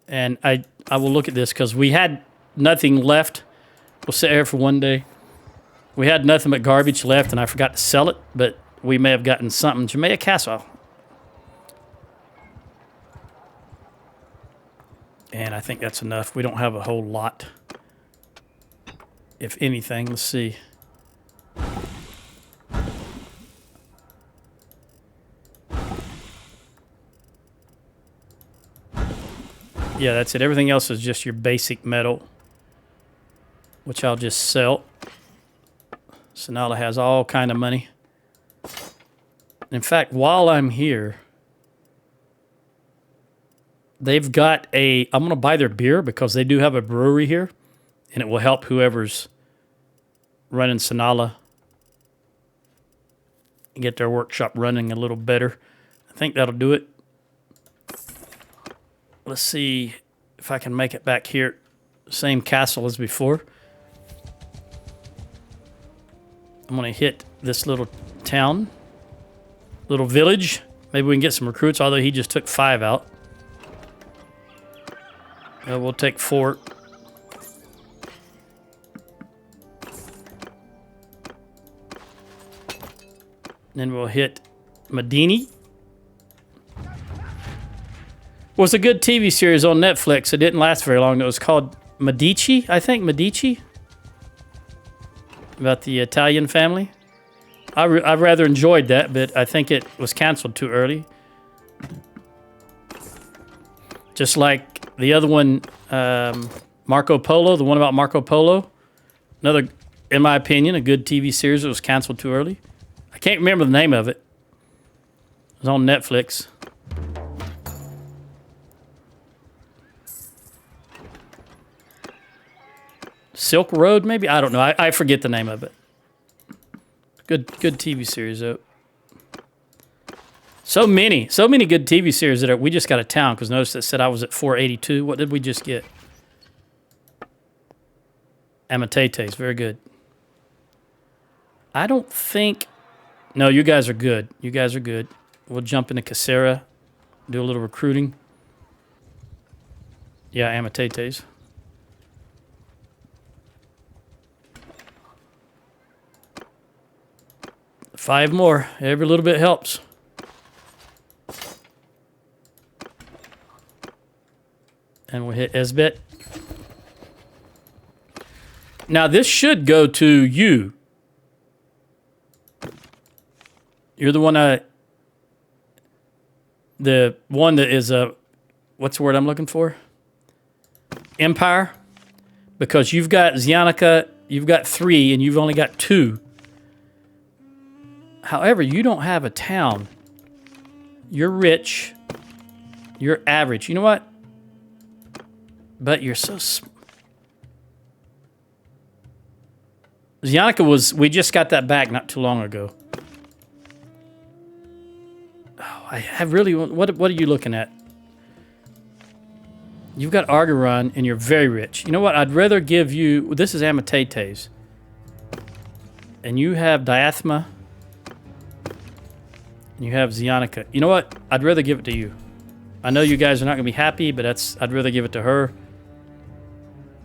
And I will look at this because we had nothing left. We'll sit here for one day. We had nothing but garbage left, and I forgot to sell it, but we may have gotten something. Jamaica Castle. And I think that's enough. We don't have a whole lot. If anything, let's see. Yeah, that's it. Everything else is just your basic metal, which I'll just sell. Sanala has all kind of money. In fact, while I'm here, they've got a... I'm going to buy their beer because they do have a brewery here, and it will help whoever's running Sanala get their workshop running a little better. I think that'll do it. Let's see if I can make it back here. Same castle as before. I'm going to hit this little town, little village. Maybe we can get some recruits, although he just took 5 out. We'll take 4. Then we'll hit Medini. Well, it's a good TV series on Netflix. It didn't last very long. It was called Medici, I think. Medici? About the Italian family. I rather enjoyed that, but I think it was canceled too early. Just like the other one, Marco Polo, the one about Marco Polo. Another, in my opinion, a good TV series that was canceled too early. I can't remember the name of it. It was on Netflix. Silk Road, maybe? I don't know. I forget the name of it. Good TV series, though. So many good TV series that we just got a town, because notice it said I was at 482. What did we just get? Amatetes, very good. I don't think... No, you guys are good. You guys are good. We'll jump into Casera, do a little recruiting. Yeah, Amatetes. Five more. Every little bit helps. And we'll hit Esbet. Now, this should go to you. You're the one the one that is a... What's the word I'm looking for? Empire. Because you've got Zianica, you've got 3, and you've only got 2. However, you don't have a town. You're rich. You're average. You know what? But you're so... Zyanica was... We just got that back not too long ago. Oh, I have really... What are you looking at? You've got Argaron and you're very rich. You know what? I'd rather give you... This is Amitetes. And you have Diathma. And you have Zyanica. You know what? I'd rather give it to you. I know you guys are not going to be happy, but I'd rather give it to her.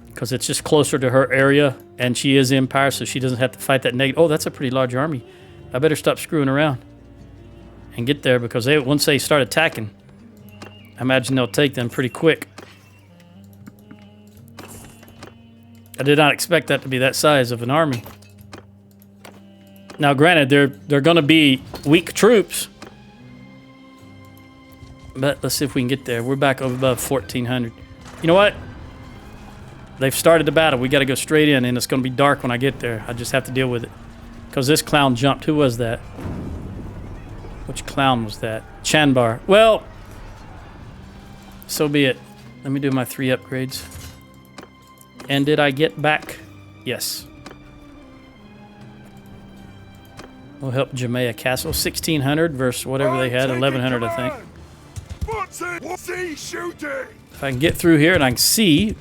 Because it's just closer to her area. And she is Empire, so she doesn't have to fight that negative... Oh, that's a pretty large army. I better stop screwing around. And get there, because once they start attacking, I imagine they'll take them pretty quick. I did not expect that to be that size of an army. Now, granted, they're going to be weak troops. But let's see if we can get there. We're back over above 1,400. You know what? They've started the battle. We got to go straight in, and it's going to be dark when I get there. I just have to deal with it. Because this clown jumped. Who was that? Which clown was that? Chanbar. Well, so be it. Let me do my 3 upgrades. And did I get back? Yes. We'll help Jamea Castle. 1,600 versus whatever they had. 1,100, I think. If I can get through here and I can see...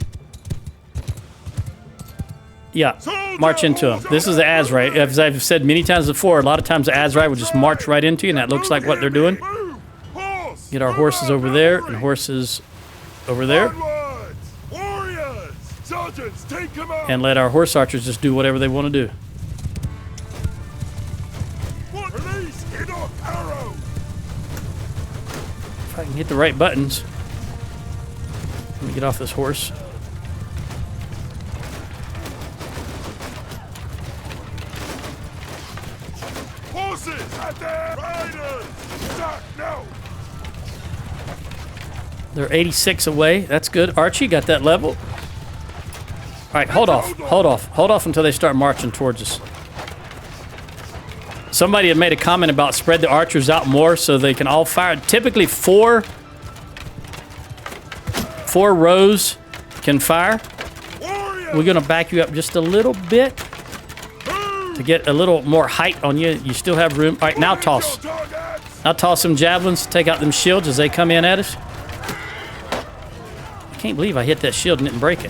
Yeah, march into them. This is the Azrai. As I've said many times before, a lot of times the Azrai will just march right into you, and that looks like what they're doing. Get our horses over there, and horses over there. And let our horse archers just do whatever they want to do. If I can hit the right buttons. Let me get off this horse. They're 86 away. That's good. Archie got that level. All right, hold off. Hold off. Hold off until they start marching towards us. Somebody had made a comment about spread the archers out more so they can all fire. Typically four rows can fire. We're going to back you up just a little bit to get a little more height on you. You still have room. All right, now toss. Now toss some javelins. Take out them shields as they come in at us. I can't believe I hit that shield and didn't break it.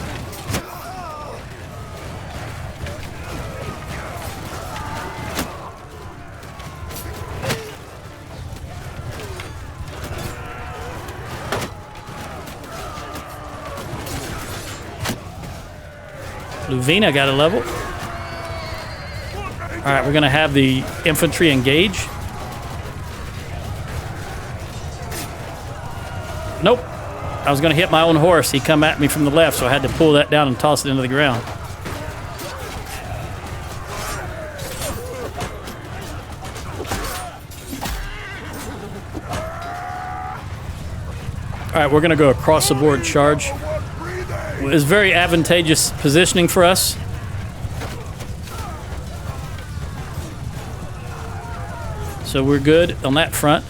Luvina got a level. All right, we're going to have the infantry engage. Nope. I was going to hit my own horse. He come at me from the left, so I had to pull that down and toss it into the ground. All right, we're going to go across the board charge. It's very advantageous positioning for us. So we're good on that front.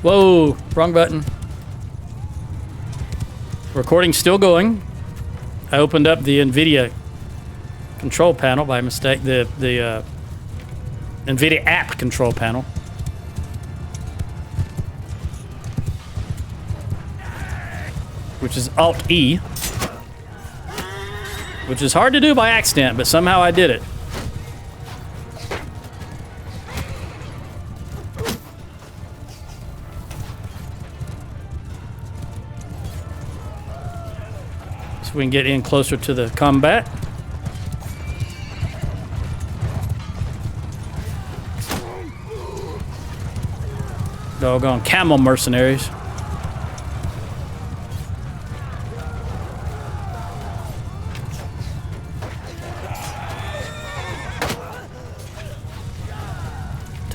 Whoa, wrong button. Recording's still going. I opened up the NVIDIA control panel by mistake, the NVIDIA app control panel. Which is Alt-E. Which is hard to do by accident, but somehow I did it. We can get in closer to the combat. Doggone camel mercenaries.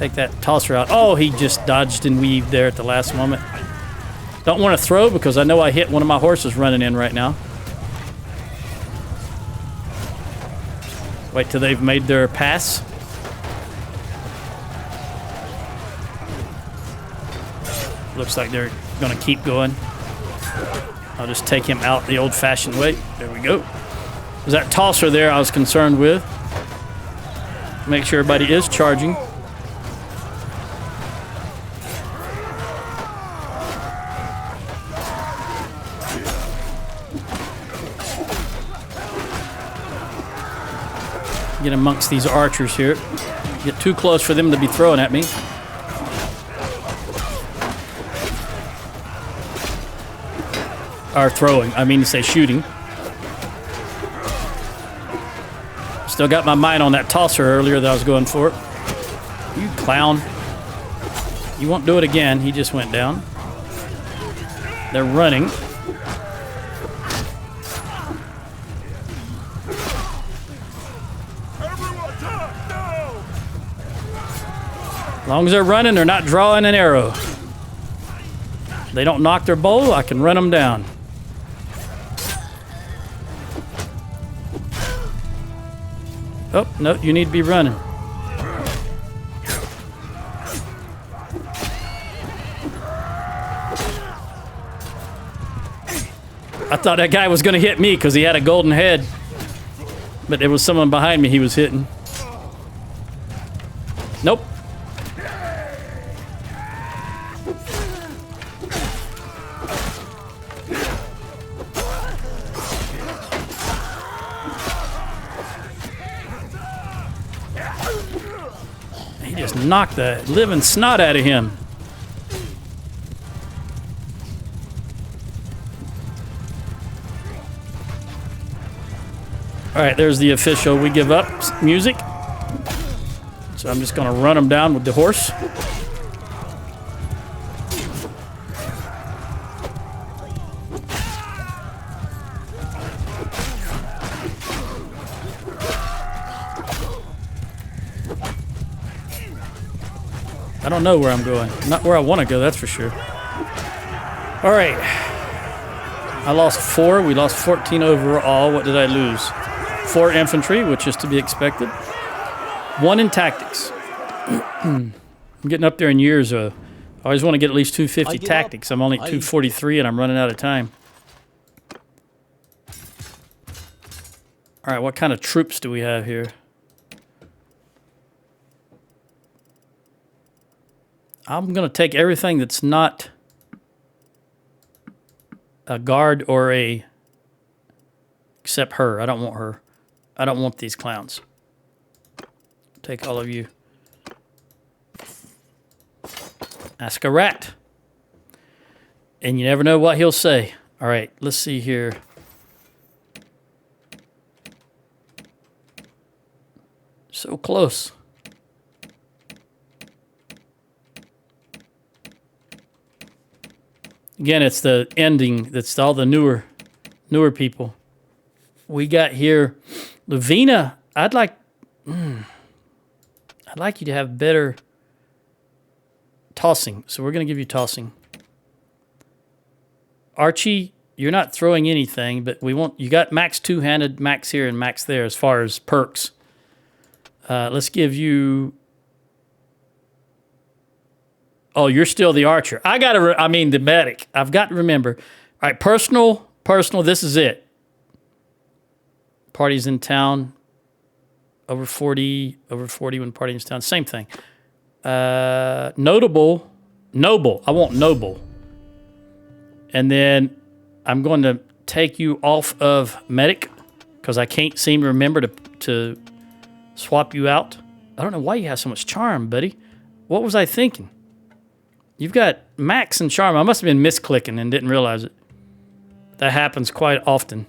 Take that tosser out. Oh, he just dodged and weaved there at the last moment. Don't want to throw because I know I hit one of my horses running in right now. Wait till they've made their pass. Looks like they're going to keep going. I'll just take him out the old-fashioned way. There we go. There's that tosser there I was concerned with. Make sure everybody is charging. Get amongst these archers here. Get too close for them to be throwing at me. Or throwing, I mean to say shooting. Still got my mind on that tosser earlier that I was going for. You clown. You won't do it again. He just went down. They're running. As long as they're running, they're not drawing an arrow. They don't knock their bow, I can run them down. Oh, no, you need to be running. I thought that guy was going to hit me because he had a golden head. But there was someone behind me he was hitting. Nope. He just knocked the living snot out of him. All right, there's the official "we give up" music. So I'm just going to run him down with the horse. I don't know where I'm going. Not where I want to go, that's for sure. All right. I lost 4. We lost 14 overall. What did I lose? 4 infantry, which is to be expected. 1 in tactics. I'm getting up there in years. I always want to get at least 250 tactics. I'm only 243 and I'm running out of time. All right, what kind of troops do we have here? I'm going to take everything that's not a guard or a... Except her. I don't want her. I don't want these clowns. Take all of you. Ask a rat. And you never know what he'll say. All right, let's see here. So close. Again, it's the ending. That's all the newer people. We got here, Lavina. I'd like you to have better tossing. So we're going to give you tossing. Archie, you're not throwing anything, but we want you got max two-handed, max here and max there as far as perks. Let's give you. Oh, you're still the archer. I mean the medic. I've got to remember. All right, personal. This is it. Parties in town. Over 40 when partying in town. Same thing. Noble. I want noble. And then I'm going to take you off of medic because I can't seem to remember to swap you out. I don't know why you have so much charm, buddy. What was I thinking? You've got max and charm. I must have been misclicking and didn't realize it. That happens quite often.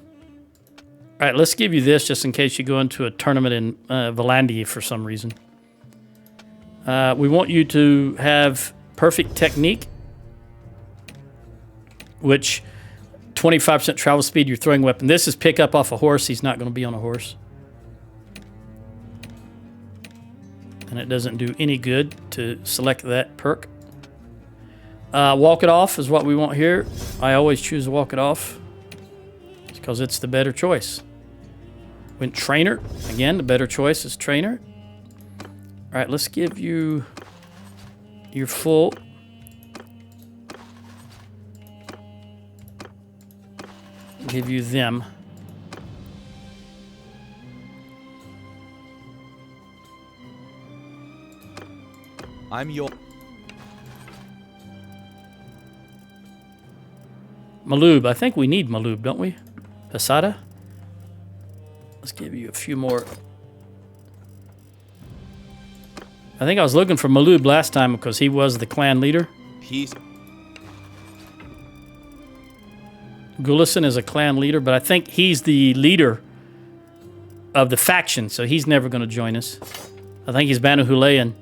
All right, let's give you this just in case you go into a tournament in Valandia for some reason. We want you to have perfect technique, which 25% travel speed, your throwing weapon. This is pick up off a horse. He's not going to be on a horse. And it doesn't do any good to select that perk. Walk it off is what we want here. I always choose walk it off because it's the better choice. When trainer, again, the better choice is trainer. All right, let's give you your full. Give you them. I'm your... Maloob. I think we need Maloob, don't we? Pasada? Let's give you a few more. I think I was looking for Maloob last time because he was the clan leader. Peace. Gulison is a clan leader, but I think he's the leader of the faction, so he's never going to join us. I think he's Banu Hulayan.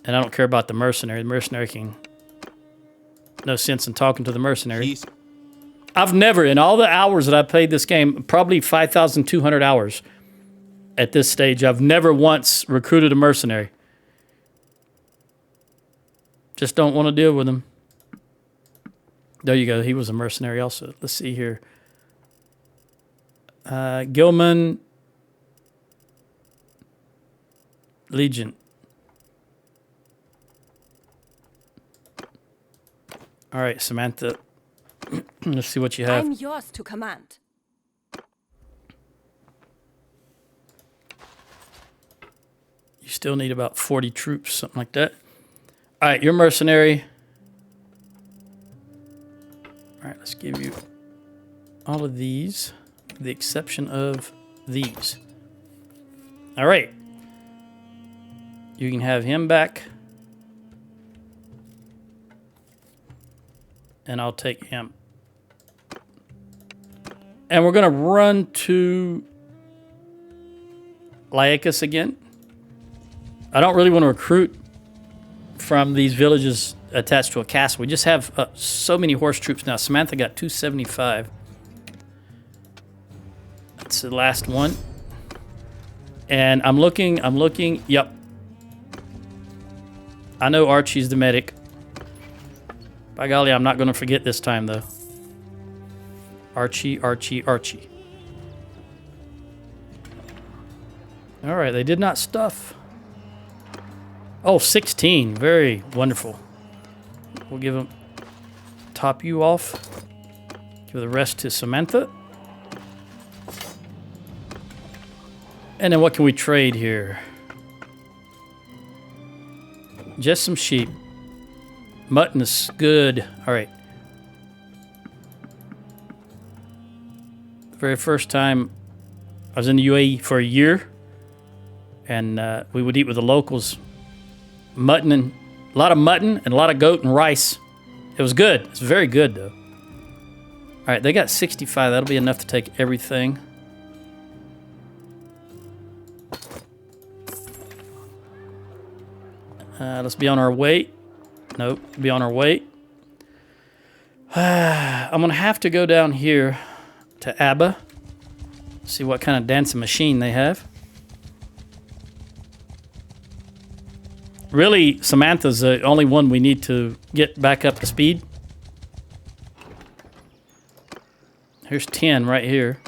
And I don't care about the mercenary. The mercenary can... No sense in talking to the mercenary. Peace. I've never, in all the hours that I played this game, probably 5,200 hours at this stage, I've never once recruited a mercenary. Just don't want to deal with him. There you go. He was a mercenary also. Let's see here. Gilman Legion. All right, Samantha. Let's see what you have. I'm yours to command. You still need about 40 troops, something like that. All right, you're mercenary. All right, let's give you all of these, with the exception of these. All right. You can have him back. And I'll take him. And we're going to run to Laicus again. I don't really want to recruit from these villages attached to a castle. We just have so many horse troops now. Samantha got 275. That's the last one. And I'm looking. Yep. I know Archie's the medic. By golly, I'm not going to forget this time, though. Archie. All right, they did not stuff. Oh, 16. Very wonderful. We'll give them... Top you off. Give the rest to Samantha. And then what can we trade here? Just some sheep. Mutton is good. All right. The very first time I was in the UAE for a year, and we would eat with the locals. Mutton and a lot of mutton and a lot of goat and rice. It was good. It's very good though. All right, they got 65. That'll be enough to take everything. Let's be on our way. Nope, be on our way. I'm gonna have to go down here to Abba. See what kind of dancing machine they have. Really, Samantha's the only one we need to get back up to speed. Here's 10 right here.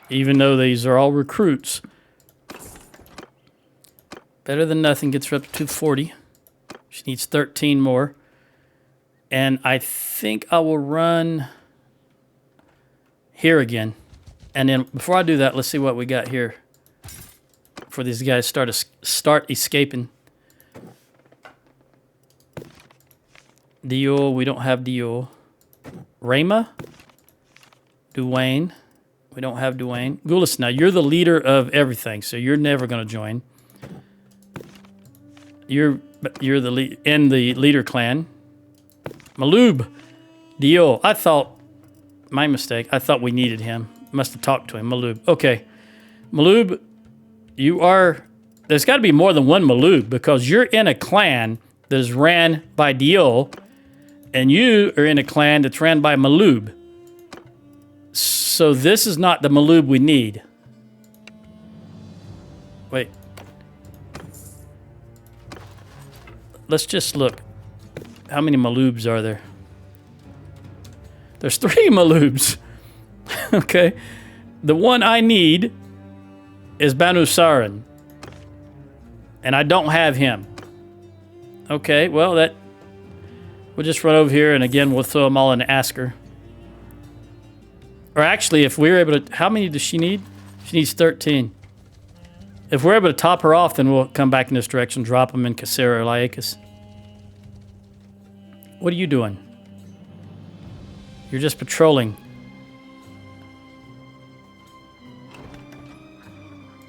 Even though these are all recruits. Better than nothing gets her up to 240. She needs 13 more. And I think I will run here again. And then before I do that, let's see what we got here. Before these guys start escaping. Dio, we don't have Dio. Rayma? Duane. We don't have Duane. Gulis, now you're the leader of everything, so you're never going to join. You're the lead in the leader clan. Maloob. Dio. I thought, my mistake, I thought we needed him. Must have talked to him. Maloob. Okay. Maloob, you are, there's got to be more than one Maloob because you're in a clan that is ran by Dio, and you are in a clan that's ran by Maloob. So this is not the Maloob we need. Wait. Let's just look. How many Maloobs are there? There's 3 Maloobs. Okay. The one I need is Banu Sarin. And I don't have him. Okay, well, that... We'll just run over here, and again, we'll throw them all in Asker. Or actually, if we're able to... How many does she need? She needs 13. If we're able to top her off, then we'll come back in this direction, drop them in Cassera or Laicus. What are you doing? You're just patrolling.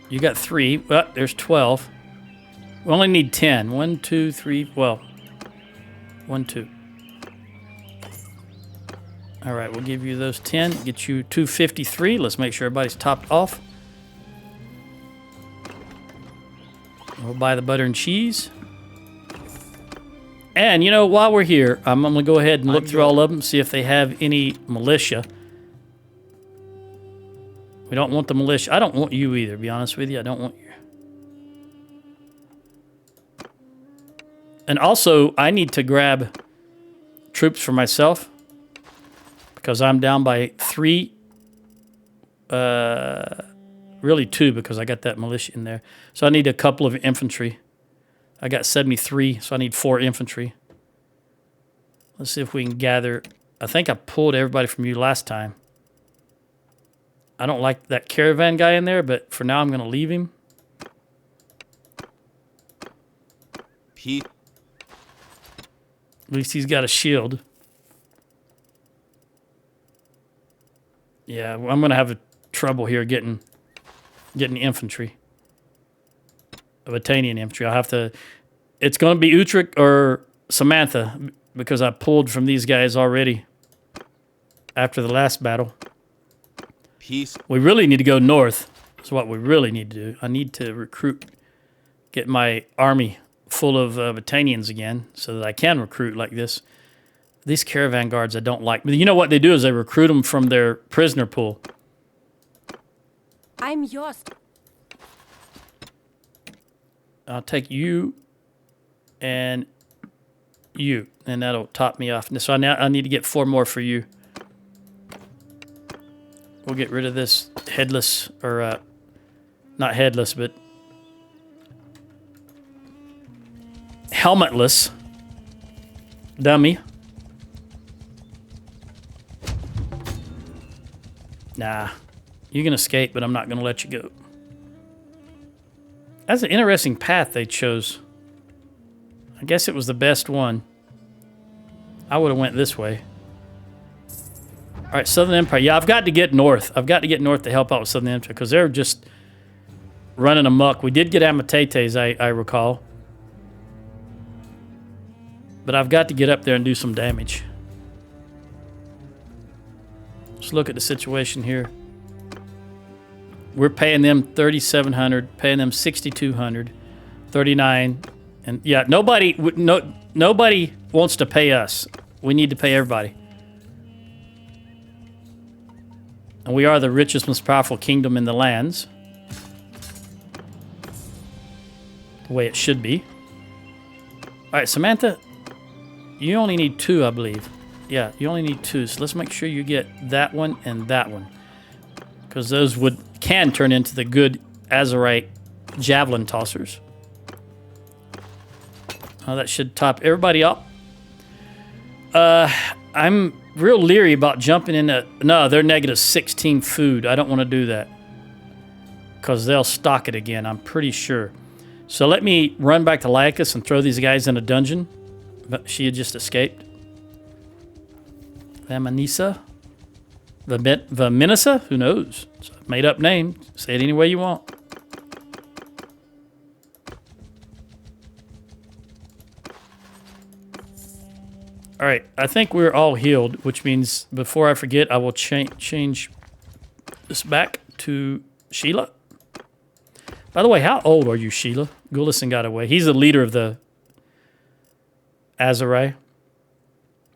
You got 3. Well, there's 12. We only need 10. 1, 2, 3, well. 1, 2. All right, we'll give you those 10. Get you 253. Let's make sure everybody's topped off. We'll buy the butter and cheese. And, you know, while we're here, I'm going to go ahead and look through all of them, see if they have any militia. We don't want the militia. I don't want you either, to be honest with you. I don't want you. And also, I need to grab troops for myself because I'm down by 3. Really 2 because I got that militia in there. So I need a couple of infantry. I got 73, so I need 4 infantry. Let's see if we can gather. I think I pulled everybody from you last time. I don't like that caravan guy in there, but for now I'm going to leave him. Pete. At least he's got a shield. Yeah, well, I'm going to have trouble here getting infantry. Battanian infantry. I'll have to... It's going to be Utrecht or Samantha because I pulled from these guys already after the last battle. Peace. We really need to go north. That's what we really need to do. I need to recruit, get my army full of Battanians again so that I can recruit like this. These caravan guards I don't like. But you know what they do is they recruit them from their prisoner pool. I'm yours. I'll take you and you, and that'll top me off. So I need to get 4 more for you. We'll get rid of this headless, or not headless, but helmetless dummy. Nah, you can escape, but I'm not going to let you go. That's an interesting path they chose. I guess it was the best one. I would have went this way. All right, Southern Empire. Yeah, I've got to get north. I've got to get north to help out with Southern Empire because they're just running amok. We did get Amatetes, I recall. But I've got to get up there and do some damage. Let's look at the situation here. We're paying them 3,700, paying them 6,200, 39, and yeah, nobody wants to pay us. We need to pay everybody, and we are the richest, most powerful kingdom in the lands, the way it should be. All right, Samantha, you only need 2, I believe. Yeah, you only need 2. So let's make sure you get that one and that one, because those can turn into the good Azerite javelin tossers. Oh, that should top everybody up. I'm real leery about jumping into... No, they're negative 16 food. I don't want to do that because they'll stock it again, I'm pretty sure. So let me run back to Laicus and throw these guys in a dungeon. But she had just escaped. Vamanisa? Vaminisa? Who knows? It's a made-up name. Say it any way you want. All right, I think we're all healed, which means before I forget, I will change this back to Sheila. By the way, how old are you, Sheila? Gulison got away. He's the leader of the Azerai.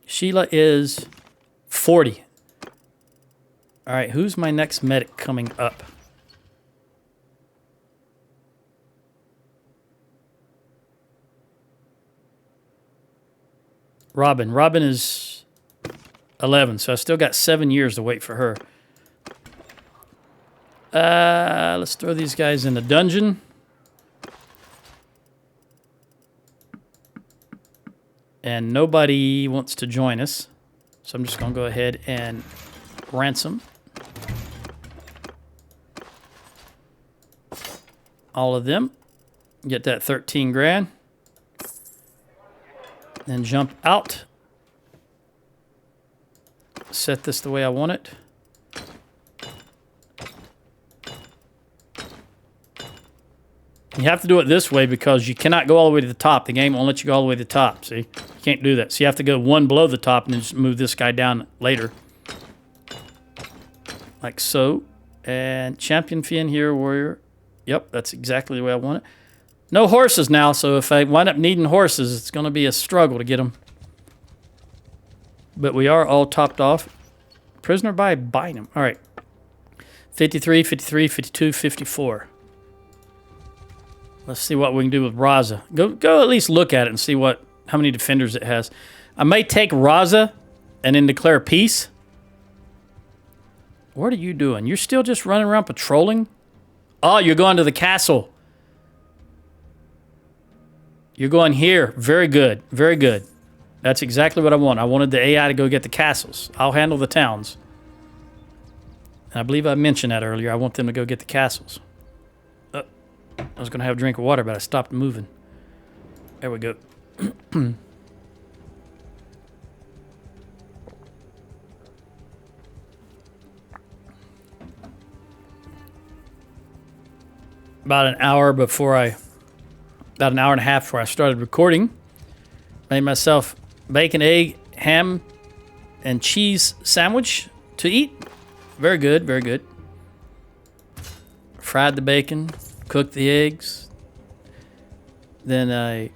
Sheila is 40. All right, who's my next medic coming up? Robin. Robin is 11, so I still got 7 years to wait for her. Let's throw these guys in the dungeon. And nobody wants to join us. So I'm just going to go ahead and ransom all of them. Get that 13 grand. Then jump out. Set this the way I want it. You have to do it this way because you cannot go all the way to the top. The game won't let you go all the way to the top. See? You can't do that. So you have to go one below the top and then just move this guy down later. Like so. And champion Fien here, warrior. Yep, that's exactly the way I want it. No horses now, so if I wind up needing horses, it's going to be a struggle to get them. But we are all topped off. Prisoner by Bynum. All right. 53, 53, 52, 54. Let's see what we can do with Raza. Go at least look at it and see how many defenders it has. I may take Raza and then declare peace. What are you doing? You're still just running around patrolling? Oh, you're going to the castle. You're going here. Very good. Very good. That's exactly what I want. I wanted the AI to go get the castles. I'll handle the towns. And I believe I mentioned that earlier. I want them to go get the castles. I was going to have a drink of water, but I stopped moving. There we go. About an hour and a half before I started recording, made myself bacon, egg, ham, and cheese sandwich to eat. Very good, very good. Fried the bacon, cooked the eggs. Then I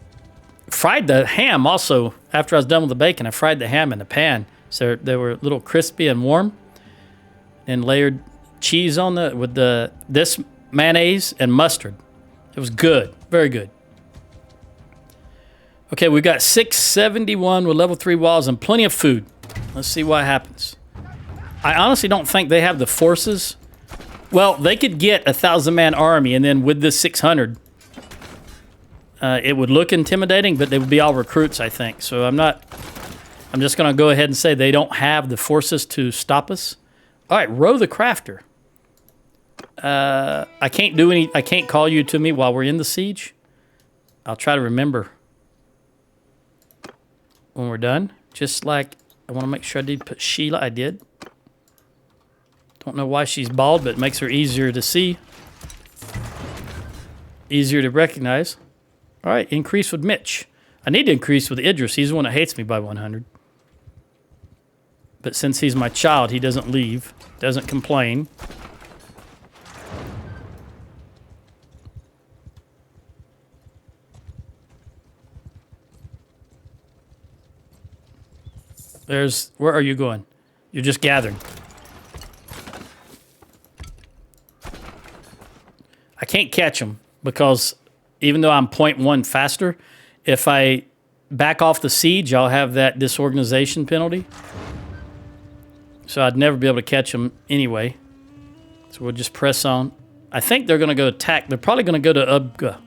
fried the ham also. After I was done with the bacon, I fried the ham in the pan so they were a little crispy and warm. And layered cheese on with this mayonnaise and mustard. It was good, very good. Okay, we've got 671 with level 3 walls and plenty of food. Let's see what happens. I honestly don't think they have the forces. Well, they could get a 1,000-man army, and then with this 600, it would look intimidating, but they would be all recruits, I think. So I'm just going to go ahead and say they don't have the forces to stop us. All right, Row the Crafter. I can't call you to me while we're in the siege. I'll try to remember when we're done. Just like, I want to make sure I did put Sheila. I did. Don't know why she's bald, but it makes her easier to see. Easier to recognize. All right, increase with Mitch. I need to increase with Idris. He's the one that hates me by 100. But since he's my child, he doesn't leave, doesn't complain. Where are you going? You're just gathering. I can't catch them because even though I'm 0.1 faster, if I back off the siege, I'll have that disorganization penalty. So I'd never be able to catch them anyway. So we'll just press on. I think they're going to go attack. They're probably going to go to Ubga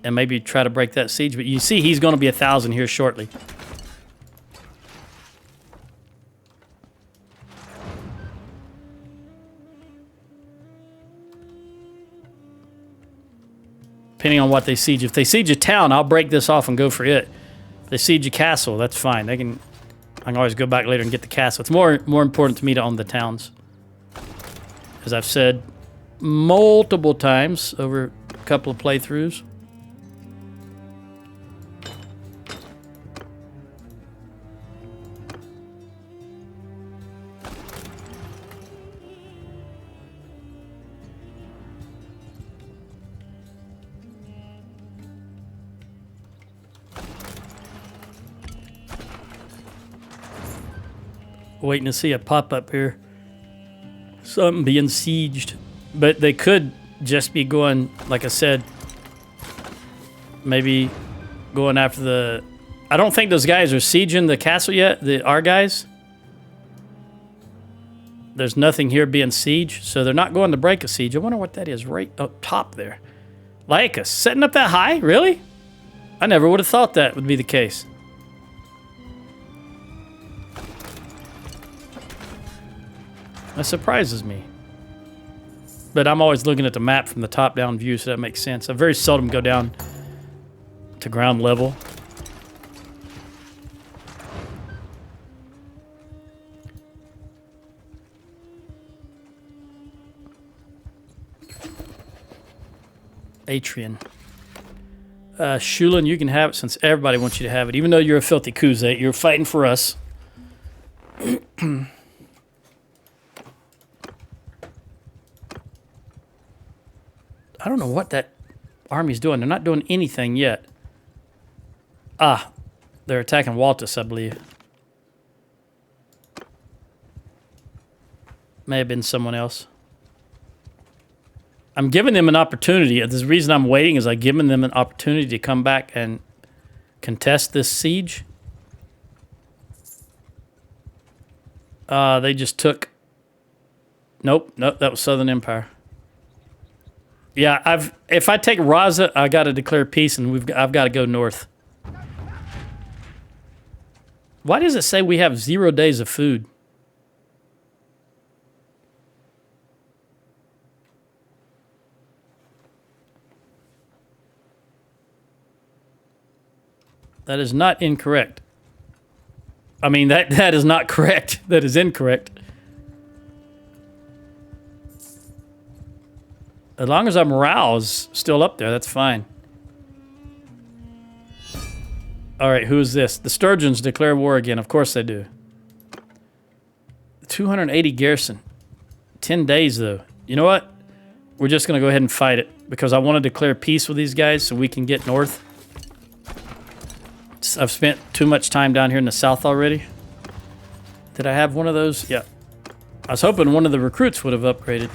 and maybe try to break that siege. But you see he's going to be 1,000 here shortly. Depending on what they siege. If they siege a town, I'll break this off and go for it. If they siege a castle, that's fine. I can always go back later and get the castle. It's more important to me to own the towns. As I've said multiple times over a couple of playthroughs. Waiting to see it pop up here. Something being sieged. But they could just be going, like I said, maybe going after the I don't think those guys are sieging the castle yet, our guys. There's nothing here being sieged, so they're not going to break a siege. I wonder what that is right up top there. Laicus, setting up that high? Really? I never would have thought that would be the case. That surprises me. But I'm always looking at the map from the top-down view, so that makes sense. I very seldom go down to ground level. Atrian. Shulin, you can have it since everybody wants you to have it. Even though you're a filthy Kuzate, you're fighting for us. I don't know what that army's doing. They're not doing anything yet. Ah, they're attacking Waltus, I believe. May have been someone else. I'm giving them an opportunity. The reason I'm waiting is I'm giving them an opportunity to come back and contest this siege. They just took... Nope, that was Southern Empire. Yeah, if I take Raza, I got to declare peace, and I've got to go north. Why does it say we have 0 days of food? That is not incorrect. I mean, that is not correct. That is incorrect. As long as our morale is still up there, that's fine. All right, who is this? The Sturgeons declare war again. Of course they do. 280 garrison. 10 days, though. You know what? We're just going to go ahead and fight it because I want to declare peace with these guys so we can get north. I've spent too much time down here in the south already. Did I have one of those? Yeah. I was hoping one of the recruits would have upgraded.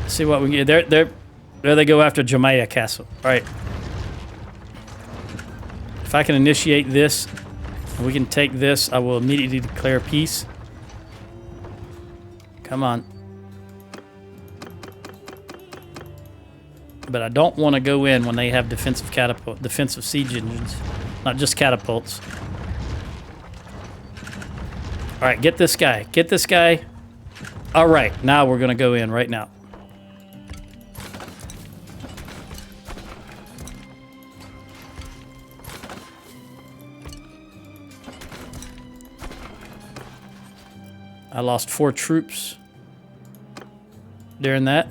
Let's see what we get. There they go after Jamaica Castle. All right. If I can initiate this, and we can take this, I will immediately declare peace. Come on. But I don't want to go in when they have defensive siege engines. Not just catapults. All right, get this guy. Get this guy. All right, now we're going to go in right now. I lost 4 troops during that.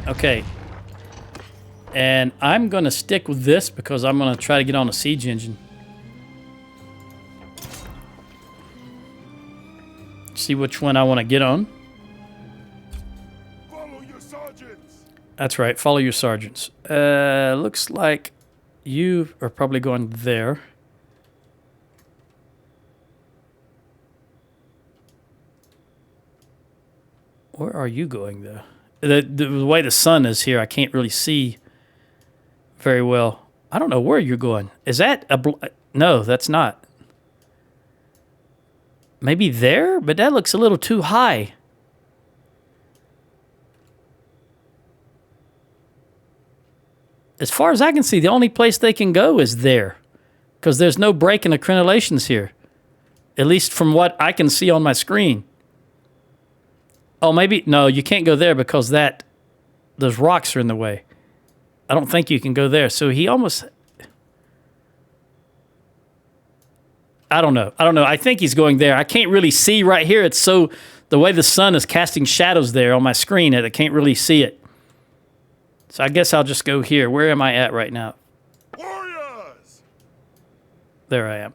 Okay. And I'm going to stick with this because I'm going to try to get on a siege engine. See which one I want to get on. Follow your sergeants. That's right, follow your sergeants. Looks like you are probably going there. Where are you going, though? The way the sun is here, I can't really see very well. I don't know where you're going. Is that a... No, that's not. Maybe there? But that looks a little too high. As far as I can see, the only place they can go is there. Because there's no break in the crenellations here. At least from what I can see on my screen. Oh, maybe... No, you can't go there because those rocks are in the way. I don't think you can go there. So he almost... I don't know. I think he's going there. I can't really see right here. It's so... The way the sun is casting shadows there on my screen, I can't really see it. So I guess I'll just go here. Where am I at right now? Warriors! There I am.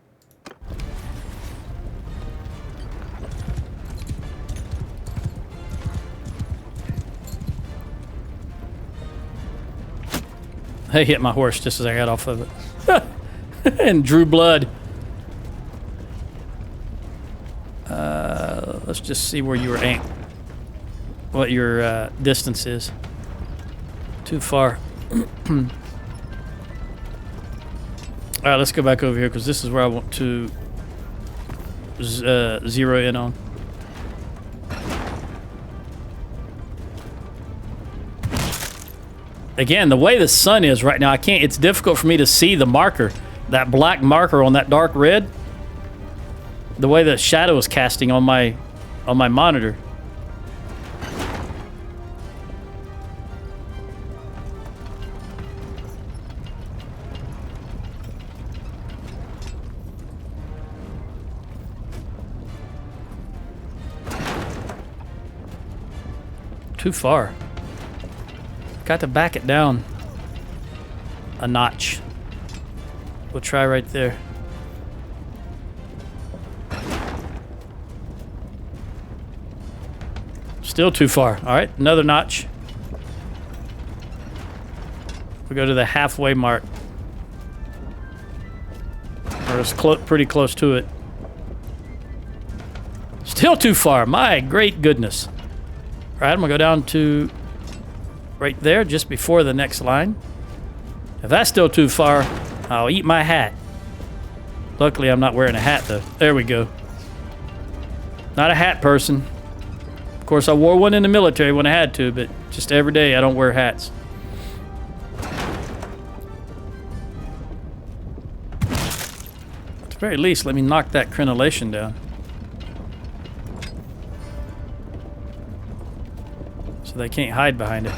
They hit my horse just as I got off of it. And drew blood. Let's just see where you were aimed. What your distance is. Too far. All right, let's go back over here because this is where I want to zero in on. Again, the way the sun is right now, I can't. It's difficult for me to see the marker, that black marker on that dark red. The way the shadow is casting on my monitor. Too far. Got to back it down a notch. We'll try right there. Still too far. All right, another notch. We go to the halfway mark. Or it's pretty close to it. Still too far. My great goodness. All right, I'm gonna go down to right there, just before the next line. If that's still too far, I'll eat my hat. Luckily, I'm not wearing a hat, though. There we go. Not a hat person. Of course, I wore one in the military when I had to, but just every day I don't wear hats. At the very least, let me knock that crenellation down. So they can't hide behind it.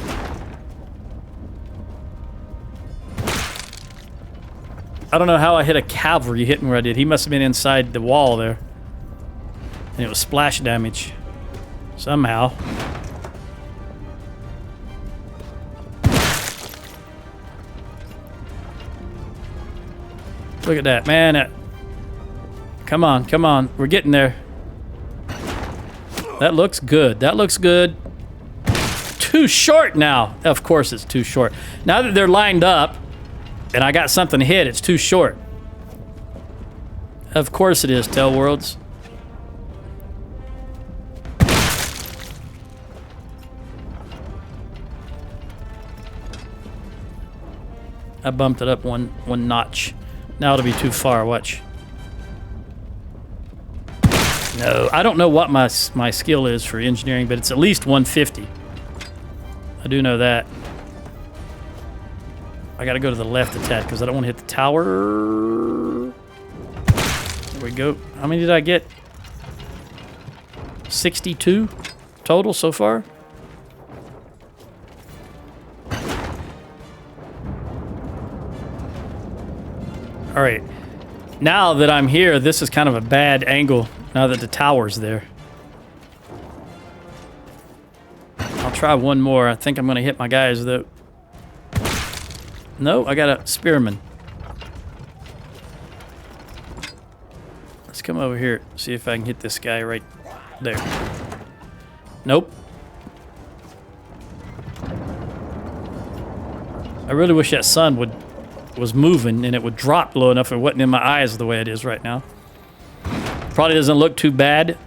I don't know how I hit a cavalry hitting where I did. He must have been inside the wall there. And it was splash damage. Somehow. Look at that, man. Come on, come on. We're getting there. That looks good. That looks good. Too short now. Of course it's too short. Now that they're lined up, and I got something to hit, it's too short. Of course it is, Tell Worlds. I bumped it up one notch. Now it'll be too far, watch. No, I don't know what my skill is for engineering, but it's at least 150. I do know that. I gotta go to the left a tad because I don't want to hit the tower. There we go. How many did I get? 62 total so far. All right. Now that I'm here, this is kind of a bad angle now that the tower's there. I'll try one more. I think I'm going to hit my guys, though. No, I got a spearman. Let's come over here, see if I can hit this guy right there. Nope. I really wish that sun was moving and it would drop low enough it wasn't in my eyes the way it is right now. Probably doesn't look too bad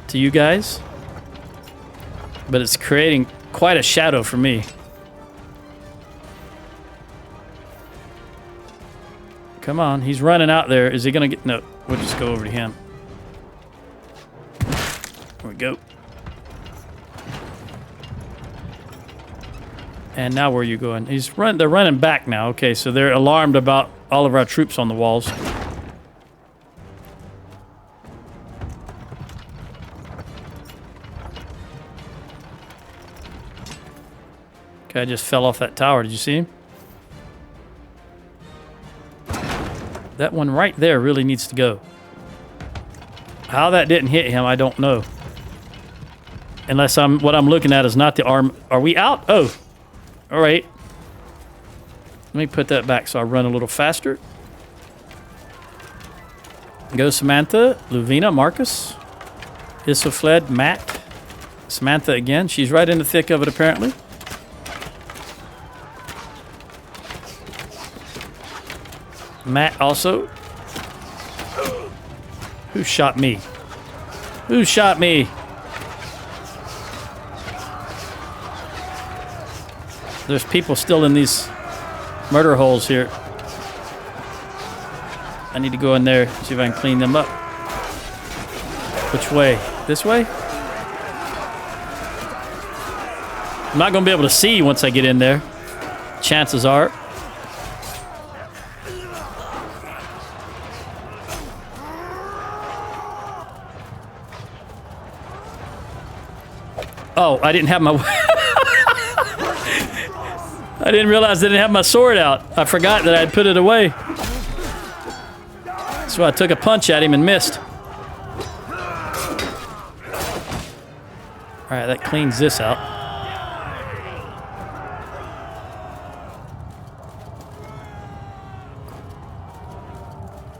to you guys, but it's creating quite a shadow for me. Come on, he's running out there. Is he gonna get... No, we'll just go over to him. There we go. And now where are you going? They're running back now. Okay, so they're alarmed about all of our troops on the walls. Okay, I just fell off that tower. Did you see him? That one right there really needs to go. How that didn't hit him, I don't know. Unless what I'm looking at is not the arm. Are we out? Oh. All right. Let me put that back so I run a little faster. Go Samantha, Luvina, Marcus, Isofled, Matt, Samantha again. She's right in the thick of it apparently. Matt also. Who shot me? Who shot me? There's people still in these murder holes here. I need to go in there, see if I can clean them up. Which way? This way? I'm not going to be able to see once I get in there. Chances are. Oh, I didn't have my... I didn't realize I didn't have my sword out. I forgot that I'd put it away. So I took a punch at him and missed. Alright, that cleans this out.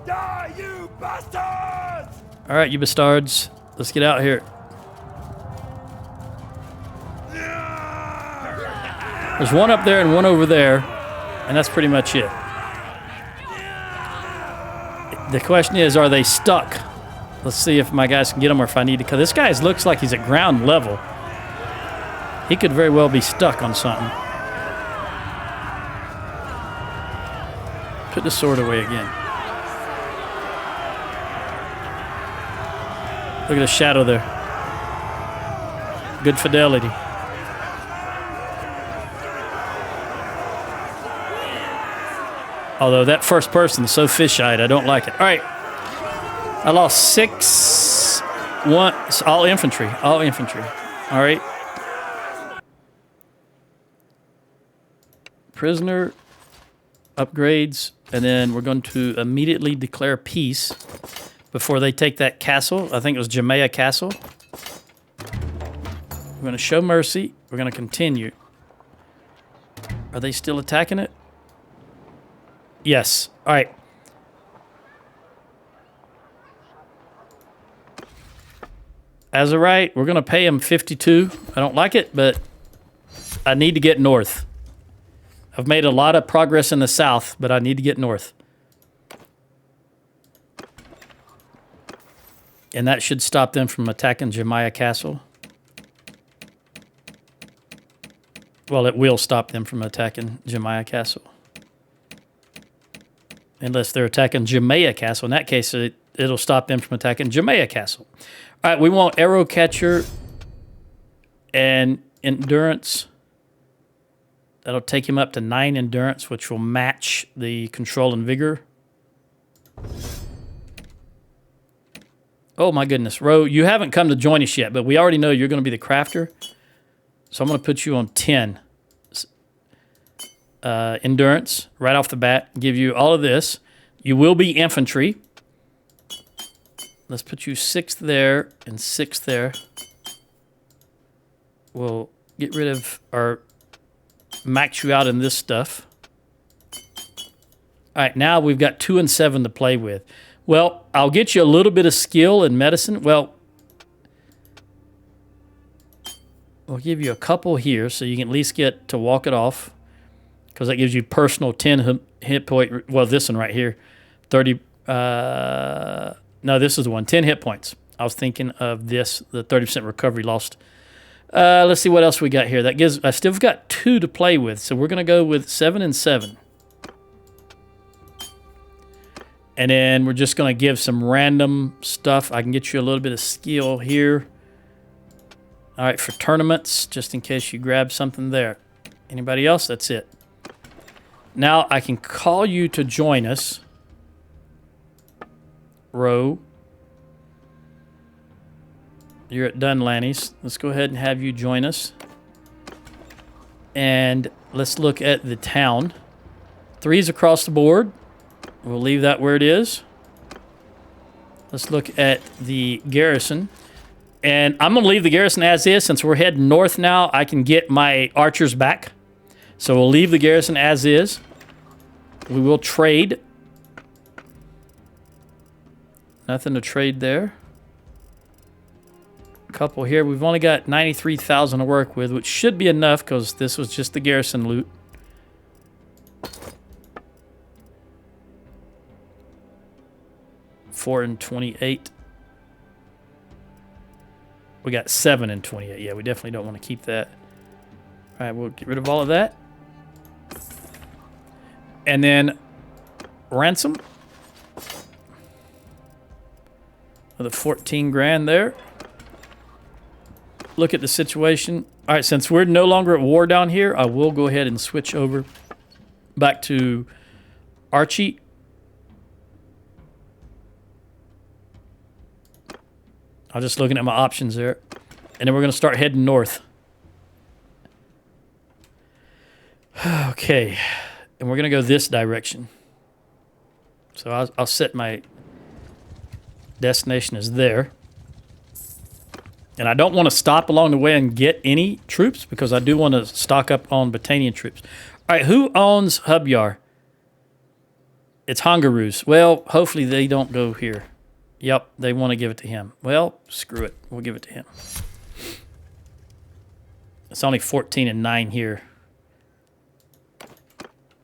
Die, you bastards! Alright, you bastards. Let's get out here. There's one up there and one over there, and that's pretty much it. The question is, are they stuck? Let's see if my guys can get them or if I need to... Because this guy looks like he's at ground level. He could very well be stuck on something. Put the sword away again. Look at the shadow there. Good fidelity. Although that first person is so fish-eyed, I don't like it. All right. I lost 6. 1. It's all infantry. All infantry. All right. Prisoner. Upgrades. And then we're going to immediately declare peace before they take that castle. I think it was Jamea Castle. We're going to show mercy. We're going to continue. Are they still attacking it? Yes. All right. As of right, we're going to pay him 52. I don't like it, but I need to get north. I've made a lot of progress in the south, but I need to get north. And that should stop them from attacking Jamea Castle. Well, it will stop them from attacking Jamea Castle. Unless they're attacking Jamea Castle. In that case, it'll stop them from attacking Jamea Castle. All right, we want Arrow Catcher and Endurance. That'll take him up to 9 Endurance, which will match the Control and Vigor. Oh, my goodness. Ro, you haven't come to join us yet, but we already know you're going to be the crafter. So I'm going to put you on 10. Endurance right off the bat, give you all of this. You will be infantry. Let's put you 6th there and 6th there. We'll get rid of or max you out in this stuff. All right, now we've got 2 and 7 to play with. Well, I'll get you a little bit of skill in medicine. Well, we'll give you a couple here so you can at least get to walk it off. Because that gives you personal 10 hit point. Well, this one right here. 30. No, this is the one. 10 hit points. I was thinking of this, the 30% recovery lost. Let's see what else we got here. That gives. I still got 2 to play with. So we're going to go with 7 and 7. And then we're just going to give some random stuff. I can get you a little bit of skill here. All right, for tournaments, just in case you grab something there. Anybody else? That's it. Now I can call you to join us. Row. You're at Dunlanny's. Let's go ahead and have you join us. And let's look at the town. 3s across the board. We'll leave that where it is. Let's look at the garrison. And I'm going to leave the garrison as is. Since we're heading north now, I can get my archers back. So we'll leave the garrison as is. We will trade. Nothing to trade there. A couple here. We've only got 93,000 to work with, which should be enough because this was just the garrison loot. $4 and 28. We got 7 and 28. Yeah, we definitely don't want to keep that. All right, we'll get rid of all of that. And then ransom. with a 14 grand there. Look at the situation. All right, since we're no longer at war down here, I will go ahead and switch over back to Archie. I'm just looking at my options there. And then we're going to start heading north. Okay. And we're going to go this direction. So I'll set my destination as there. And I don't want to stop along the way and get any troops because I do want to stock up on Battanian troops. All right, who owns Hubyar? It's Hongaroos. Well, hopefully they don't go here. Yep, they want to give it to him. Well, screw it. We'll give it to him. It's only 14 and 9 here.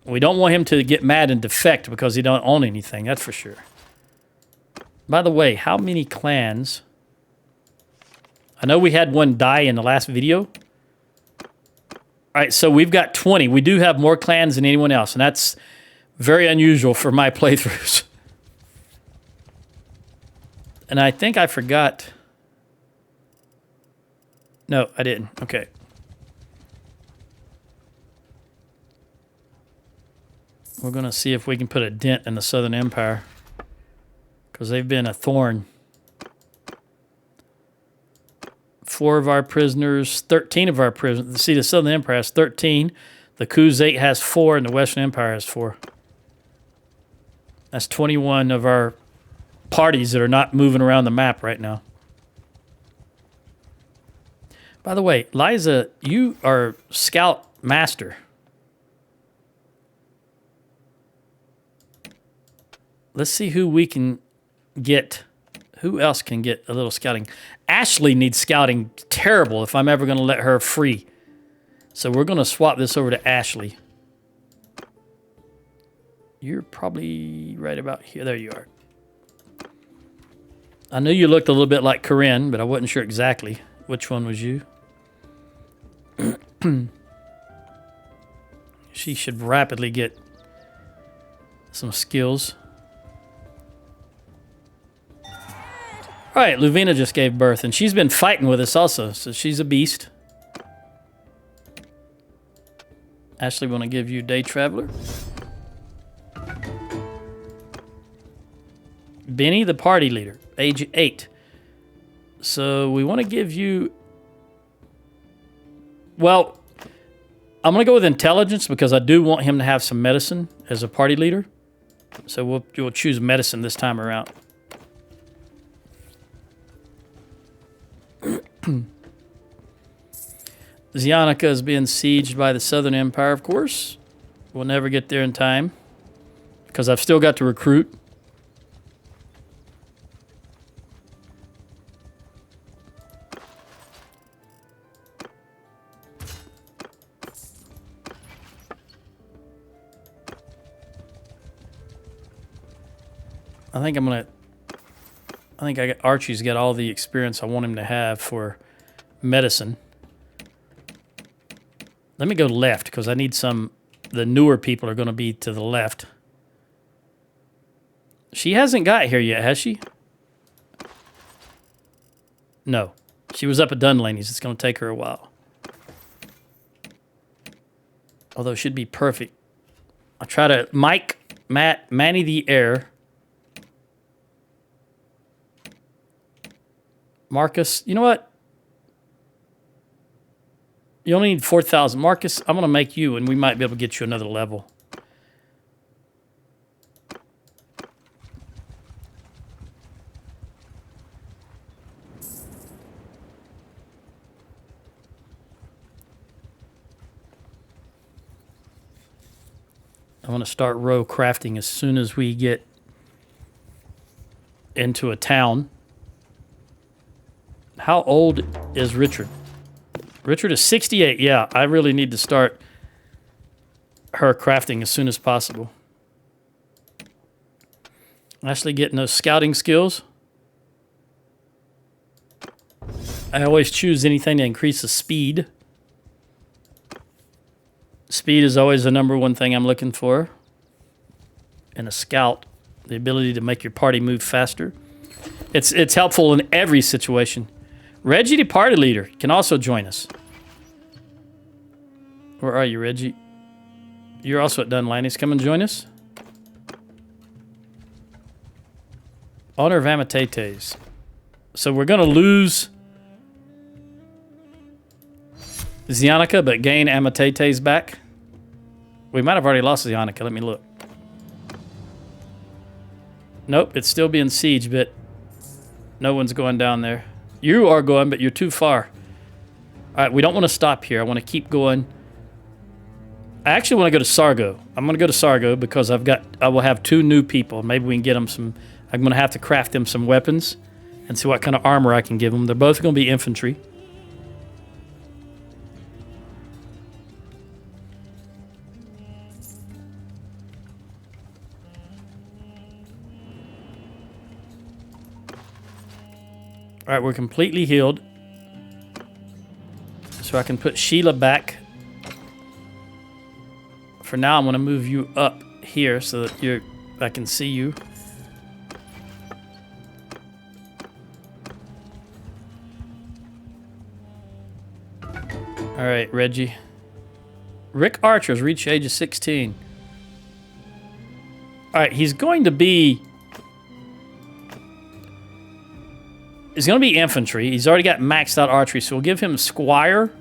We don't want him to get mad and defect because he don't own anything, that's for sure. By the way, how many clans? I know we had one die in the last video. All right, so we've got 20. We do have more clans than anyone else, and that's very unusual for my playthroughs. And I think I forgot. No, I didn't. Okay. We're going to see if we can put a dent in the Southern Empire. Because they've been a thorn. 4 of our prisoners, 13 of our prisoners. See, the Southern Empire has 13. The Khuzait has 4, and the Western Empire has 4. That's 21 of our parties that are not moving around the map right now. By the way, Liza, you are scout master. Let's see who we can get. Who else can get a little scouting? Ashley needs scouting terrible if I'm ever going to let her free. So we're going to swap this over to Ashley. You're probably right about here. There you are. I knew you looked a little bit like Corinne, but I wasn't sure exactly which one was you. She should rapidly get some skills. All right, Luvina just gave birth, and she's been fighting with us also, so she's a beast. Ashley, want to give you Day Traveler. Benny, the party leader, age 8. So we want to give you... Well, I'm going to go with intelligence because I do want him to have some medicine as a party leader. So we'll choose medicine this time around. Zionica is being sieged by the Southern Empire, of course. We'll never get there in time because I've still got to recruit. I think Archie's got all the experience I want him to have for medicine. Let me go left because I need the newer people are going to be to the left. She hasn't got here yet, has she? No. She was up at Dunlaney's. It's going to take her a while. Although it should be perfect. I'll try to... Manny the Air. Marcus, you know what? You only need 4,000. Marcus, I'm going to make you, and we might be able to get you another level. I want to start row crafting as soon as we get into a town. How old is Richard? Richard is 68. Yeah, I really need to start her crafting as soon as possible. Actually getting those scouting skills. I always choose anything to increase the speed. Speed is always the number one thing I'm looking for. And a scout, the ability to make your party move faster. It's helpful in every situation. Reggie, the party leader, can also join us. Where are you, Reggie? You're also at Dunlaney's. Come and join us. Honor of Amitetes. So we're going to lose Zionica, but gain Amitetes back. We might have already lost Zionica. Let me look. Nope, it's still being sieged, but no one's going down there. You are going, but you're too far. All right, we don't want to stop here. I want to keep going. I actually want to go to Sargo. I'm going to go to Sargo because I will have 2 new people. Maybe we can get them some. I'm going to have to craft them some weapons and see what kind of armor I can give them. They're both going to be infantry. All right, we're completely healed. So I can put Sheila back. For now, I'm going to move you up here so that I can see you. All right, Reggie. Rick Archer's reached age of 16. All right, he's going to be infantry. He's already got maxed out archery, so we'll give him Squire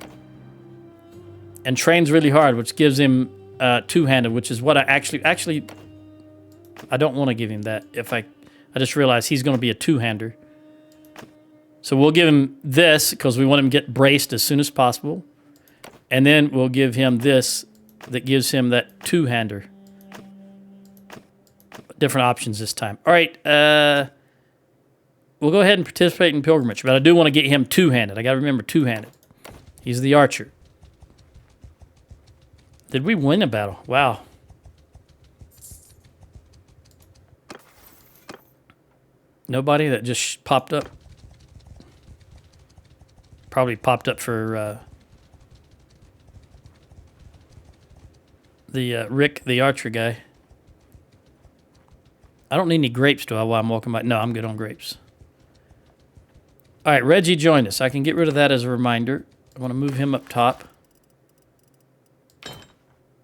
and trains really hard, which gives him two-handed, which is what I actually I don't want to give him that. I just realized he's going to be a two-hander. So we'll give him this because we want him to get braced as soon as possible. And then we'll give him this that gives him that two-hander. Different options this time. All right, we'll go ahead and participate in pilgrimage, but I do want to get him two-handed. I got to remember two-handed. He's the archer. Did we win a battle? Wow. Nobody that just popped up? Probably popped up for the Rick, the archer guy. I don't need any grapes, do I, while I'm walking by? No, I'm good on grapes. All right, Reggie joined us. I can get rid of that as a reminder. I want to move him up top.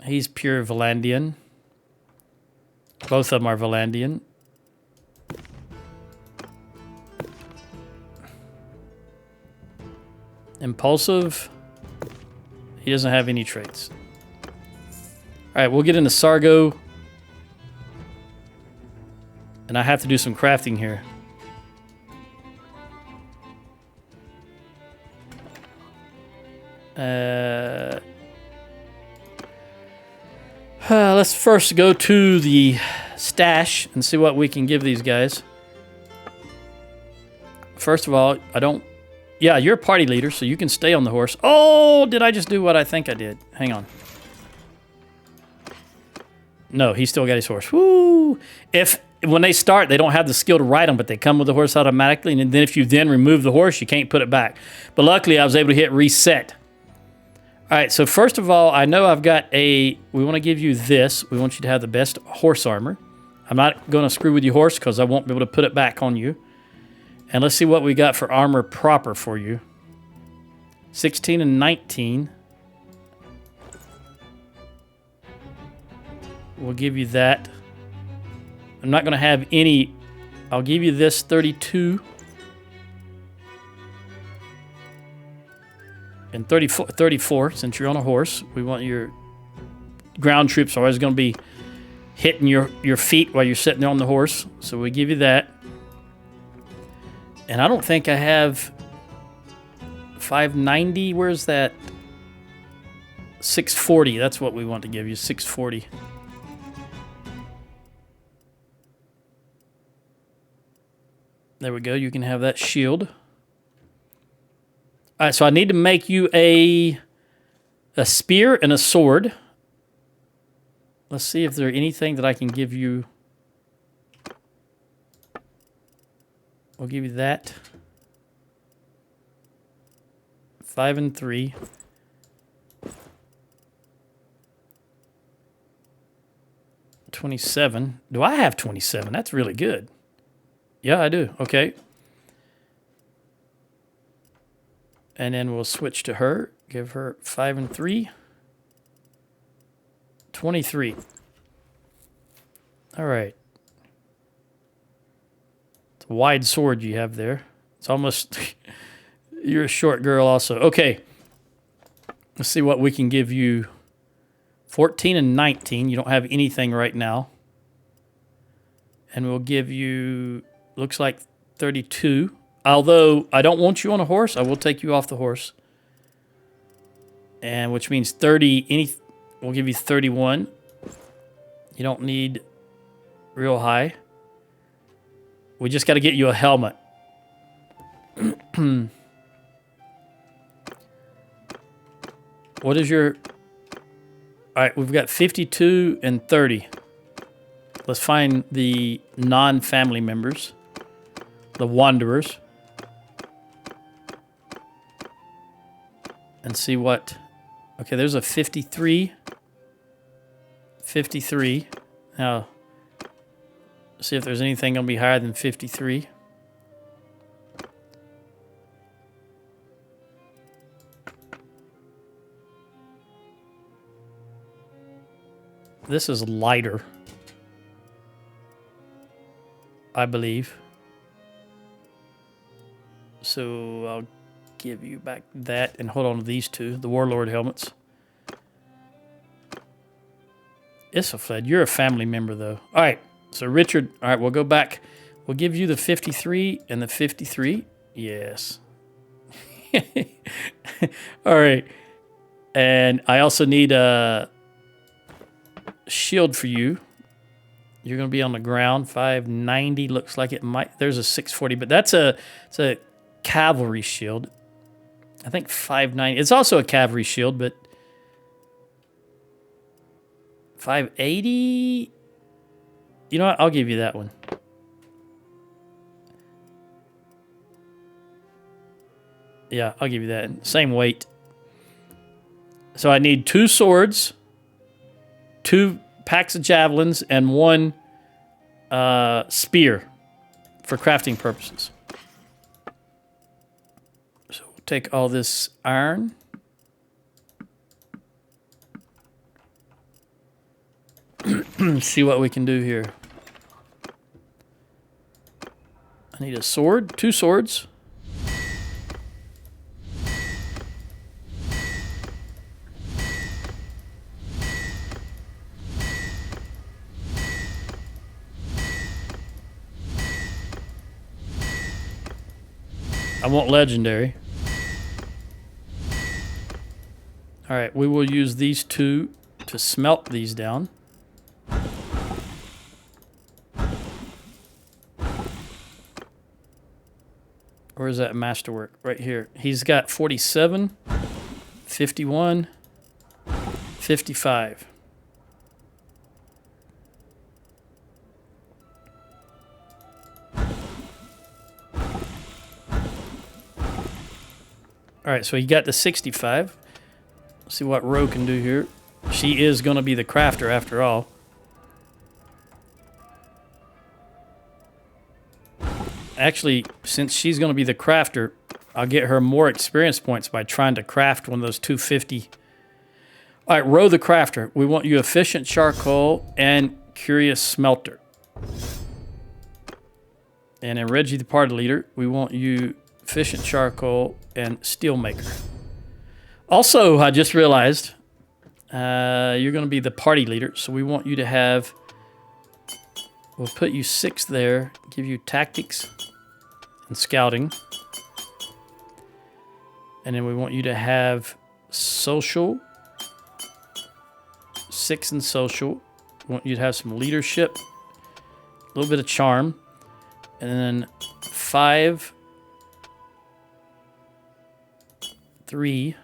He's pure Valandian. Both of them are Valandian. Impulsive. He doesn't have any traits. All right, we'll get into Sargo. And I have to do some crafting here. Let's first go to the stash and see what we can give these guys. First of all, yeah, you're a party leader, so you can stay on the horse. Oh, did I just do what I think I did? Hang on. No, he still got his horse. Woo! When they start, they don't have the skill to ride them, but they come with the horse automatically, and then if you then remove the horse, you can't put it back. But luckily, I was able to hit reset. All right, so first of all, I know I've got we want to give you this. We want you to have the best horse armor. I'm not going to screw with your horse because I won't be able to put it back on you. And let's see what we got for armor proper for you. 16 and 19. We'll give you that. I'm not going to have any. I'll give you this 32. And 34, since you're on a horse. We want your ground troops are always going to be hitting your feet while you're sitting there on the horse. So we give you that. And I don't think I have 590. Where's that? 640. That's what we want to give you, 640. There we go. You can have that shield. All right, so I need to make you a spear and a sword. Let's see if there's anything that I can give you. I'll give you that. 5 and 3. $27. Do I have 27? That's really good. Yeah, I do. Okay. And then we'll switch to her. Give her 5 and 3. 23. All right. It's a wide sword you have there. It's almost... You're a short girl also. Okay. Let's see what we can give you. 14 and 19. You don't have anything right now. And we'll give you... Looks like 32. Although I don't want you on a horse, I will take you off the horse. And which means 30... We'll give you 31. You don't need real high. We just got to get you a helmet. What is your... All right, we've got 52 and 30. Let's find the non-family members. The wanderers. And see what... Okay, there's a 53. 53. Now, see if there's anything going to be higher than 53. This is lighter, I believe. So I'll give you back that and hold on to these two, the Warlord helmets. Isofled, you're a family member though. All right, so Richard, all right, we'll go back. We'll give you the 53 and the 53. Yes. All right. And I also need a shield for you. You're going to be on the ground. 590 looks like it might. There's a 640, but it's a cavalry shield. I think 590. It's also a cavalry shield, but 580. You know what? I'll give you that one. Yeah, I'll give you that. Same weight. So I need 2 swords, 2 packs of javelins, and 1 spear for crafting purposes. So we'll take all this iron. See what we can do here. I need a sword, 2 swords. I want legendary. All right, we will use these 2 to smelt these down. Where is that masterwork? Right here. He's got 47, 51, 55. All right, so he got the 65. Let's see what Ro can do here. She is going to be the crafter after all. Actually, since she's going to be the crafter, I'll get her more experience points by trying to craft one of those 250. All right, Ro the crafter. We want you efficient charcoal and curious smelter. And then Reggie the party leader, we want you efficient charcoal and steelmaker. Also, I just realized you're going to be the party leader, so we want you to have... We'll put you 6 there, give you tactics and scouting. And then we want you to have social, 6 in social. We want you to have some leadership, a little bit of charm, and then 5, 3,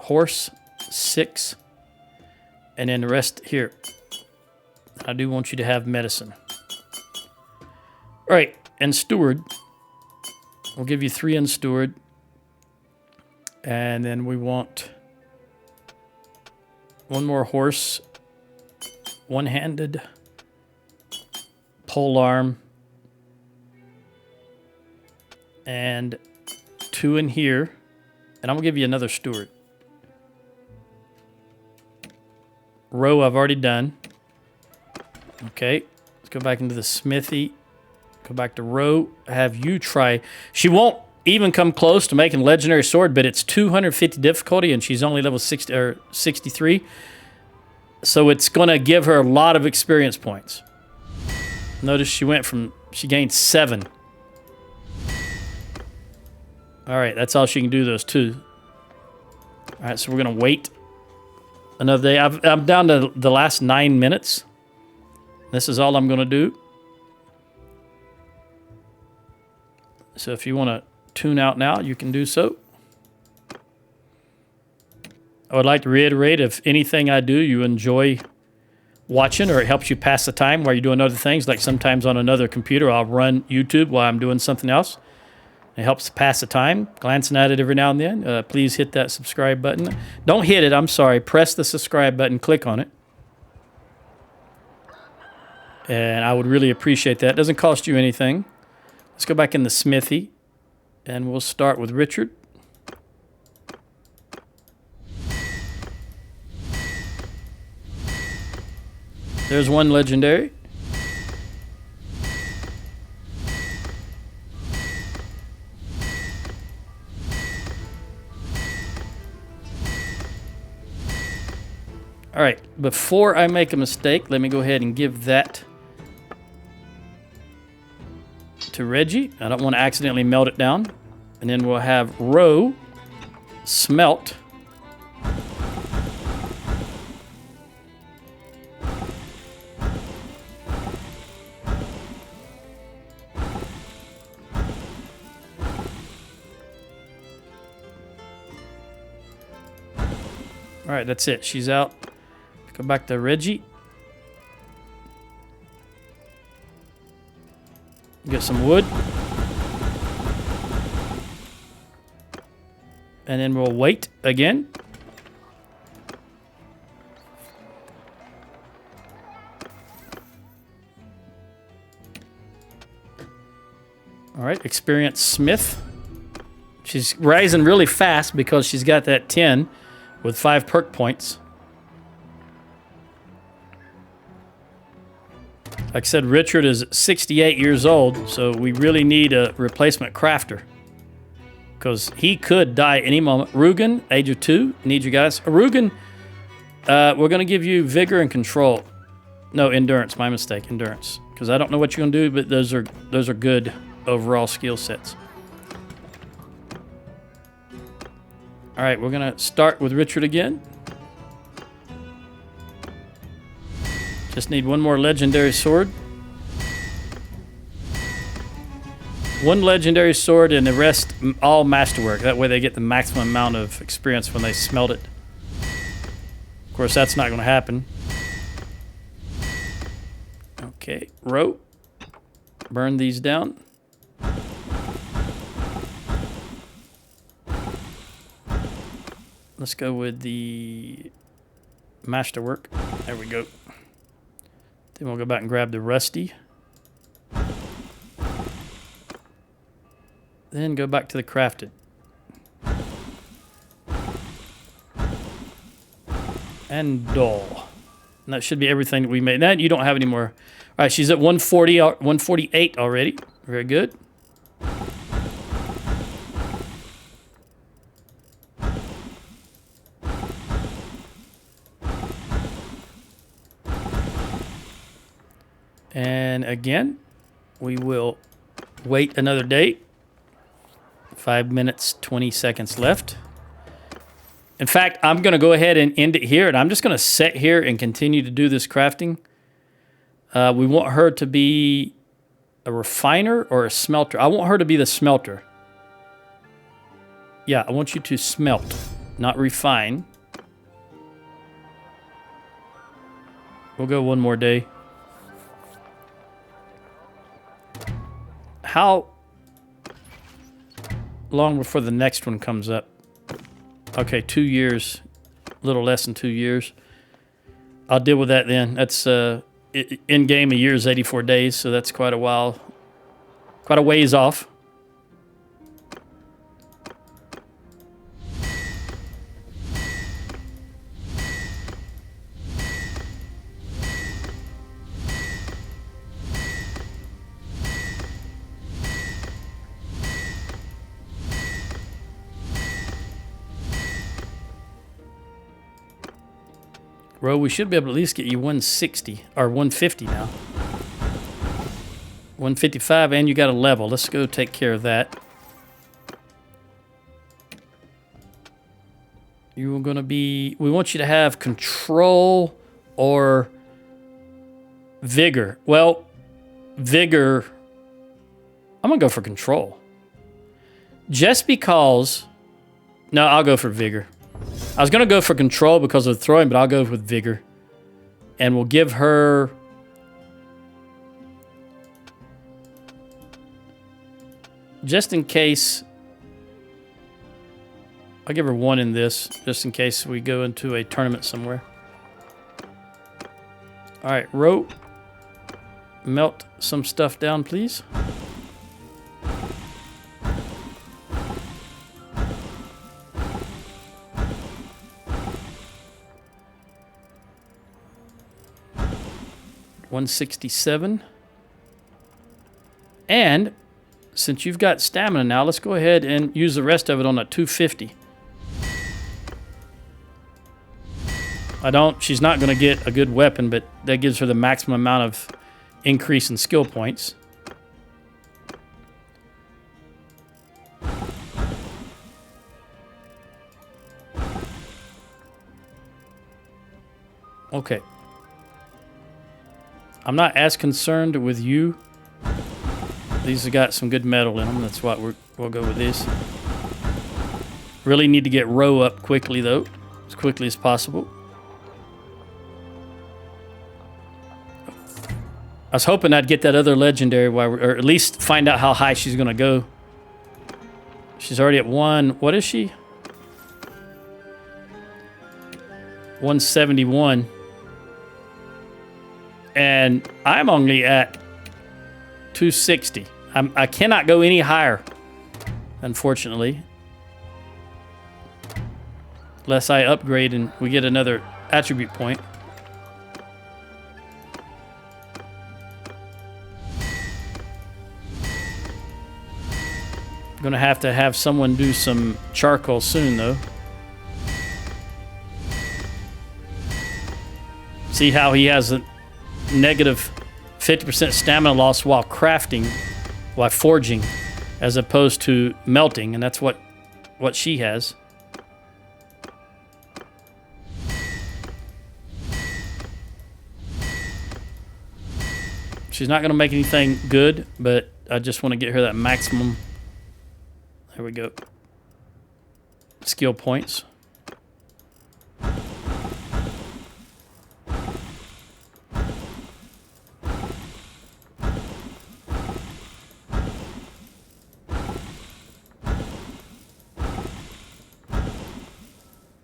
horse, 6, and then the rest here. I do want you to have medicine. All right, and steward. We'll give you 3 in steward. And then we want 1 more horse, 1-handed, pole arm, and 2 in here. And I'm going to give you another steward. Row I've already done. Okay. Let's go back into the smithy. Go back to Row. Have you try. She won't even come close to making legendary sword, but it's 250 difficulty, and she's only level 60 or 63. So it's going to give her a lot of experience points. Notice she gained 7. All right, that's all she can do, those 2. All right, so we're going to wait another day. I'm down to the last 9 minutes. This is all I'm going to do. So if you want to tune out now, you can do so. I would like to reiterate, if anything I do you enjoy watching or it helps you pass the time while you're doing other things, like sometimes on another computer I'll run YouTube while I'm doing something else. It helps pass the time, glancing at it every now and then. Please hit that subscribe button. Don't hit it, I'm sorry. Press the subscribe button, click on it. And I would really appreciate that. It doesn't cost you anything. Let's go back in the smithy, and we'll start with Richard. There's one legendary. All right, before I make a mistake, let me go ahead and give that to Reggie. I don't want to accidentally melt it down. And then we'll have Row smelt. All right, that's it. She's out. Go back to Reggie. Get some wood. And then we'll wait again. All right, experienced Smith. She's rising really fast because she's got that 10 with 5 perk points. Like I said, Richard is 68 years old, so we really need a replacement crafter, because he could die any moment. Rugen, age of 2, need you guys. Rugen, we're going to give you vigor and control. No, endurance, my mistake, endurance. Because I don't know what you're going to do, but those are good overall skill sets. All right, we're going to start with Richard again. Just need one more legendary sword. One legendary sword and the rest all masterwork. That way they get the maximum amount of experience when they smelt it. Of course, that's not going to happen. Okay, Row. Burn these down. Let's go with the masterwork. There we go. Then we'll go back and grab the rusty. Then go back to the crafted. And dull. And that should be everything that we made. Now you don't have any more. All right, she's at 140, 148 already. Very good. And again, we will wait another day. 5 minutes, 20 seconds left. In fact, I'm going to go ahead and end it here, and I'm just going to sit here and continue to do this crafting. We want her to be a refiner or a smelter. I want her to be the smelter. Yeah, I want you to smelt, not refine. We'll go one more day. How long before the next one comes up? Okay, 2 years, a little less than 2 years. I'll deal with that then. That's in game. A year is 84 days, so that's quite a while, quite a ways off. Ro, we should be able to at least get you 160 or 150 now. 155, and you got a level. Let's go take care of that. You're going to be... We want you to have control or vigor. Well, vigor... I'm going to go for control. Just because... No, I'll go for vigor. I was going to go for control because of the throwing, but I'll go with vigor. And we'll give her... Just in case... I'll give her 1 in this, just in case we go into a tournament somewhere. All right, Ro, melt some stuff down, please. $167. And since you've got stamina now, let's go ahead and use the rest of it on a 250. She's not going to get a good weapon, but that gives her the maximum amount of increase in skill points. Okay. I'm not as concerned with you. These have got some good metal in them. That's why we'll go with this. Really need to get Ro up quickly, though. As quickly as possible. I was hoping I'd get that other legendary, or at least find out how high she's going to go. She's already at 1. What is she? 171. And I'm only at 260. I cannot go any higher, unfortunately. Unless I upgrade and we get another attribute point. Gonna have to have someone do some charcoal soon, though. See how he has a negative 50% stamina loss while crafting, while forging, as opposed to melting, and that's what she has. She's not gonna make anything good, but I just want to get her that maximum. There we go. Skill points.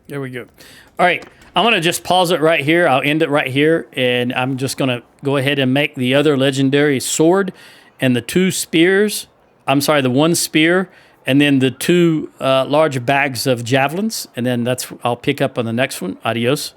There we go. All right, I'm going to just pause it right here. I'll end it right here, and I'm just going to go ahead and make the other legendary sword and the 2 spears. I'm sorry, the 1 spear, and then the 2 large bags of javelins, and then I'll pick up on the next one. Adios.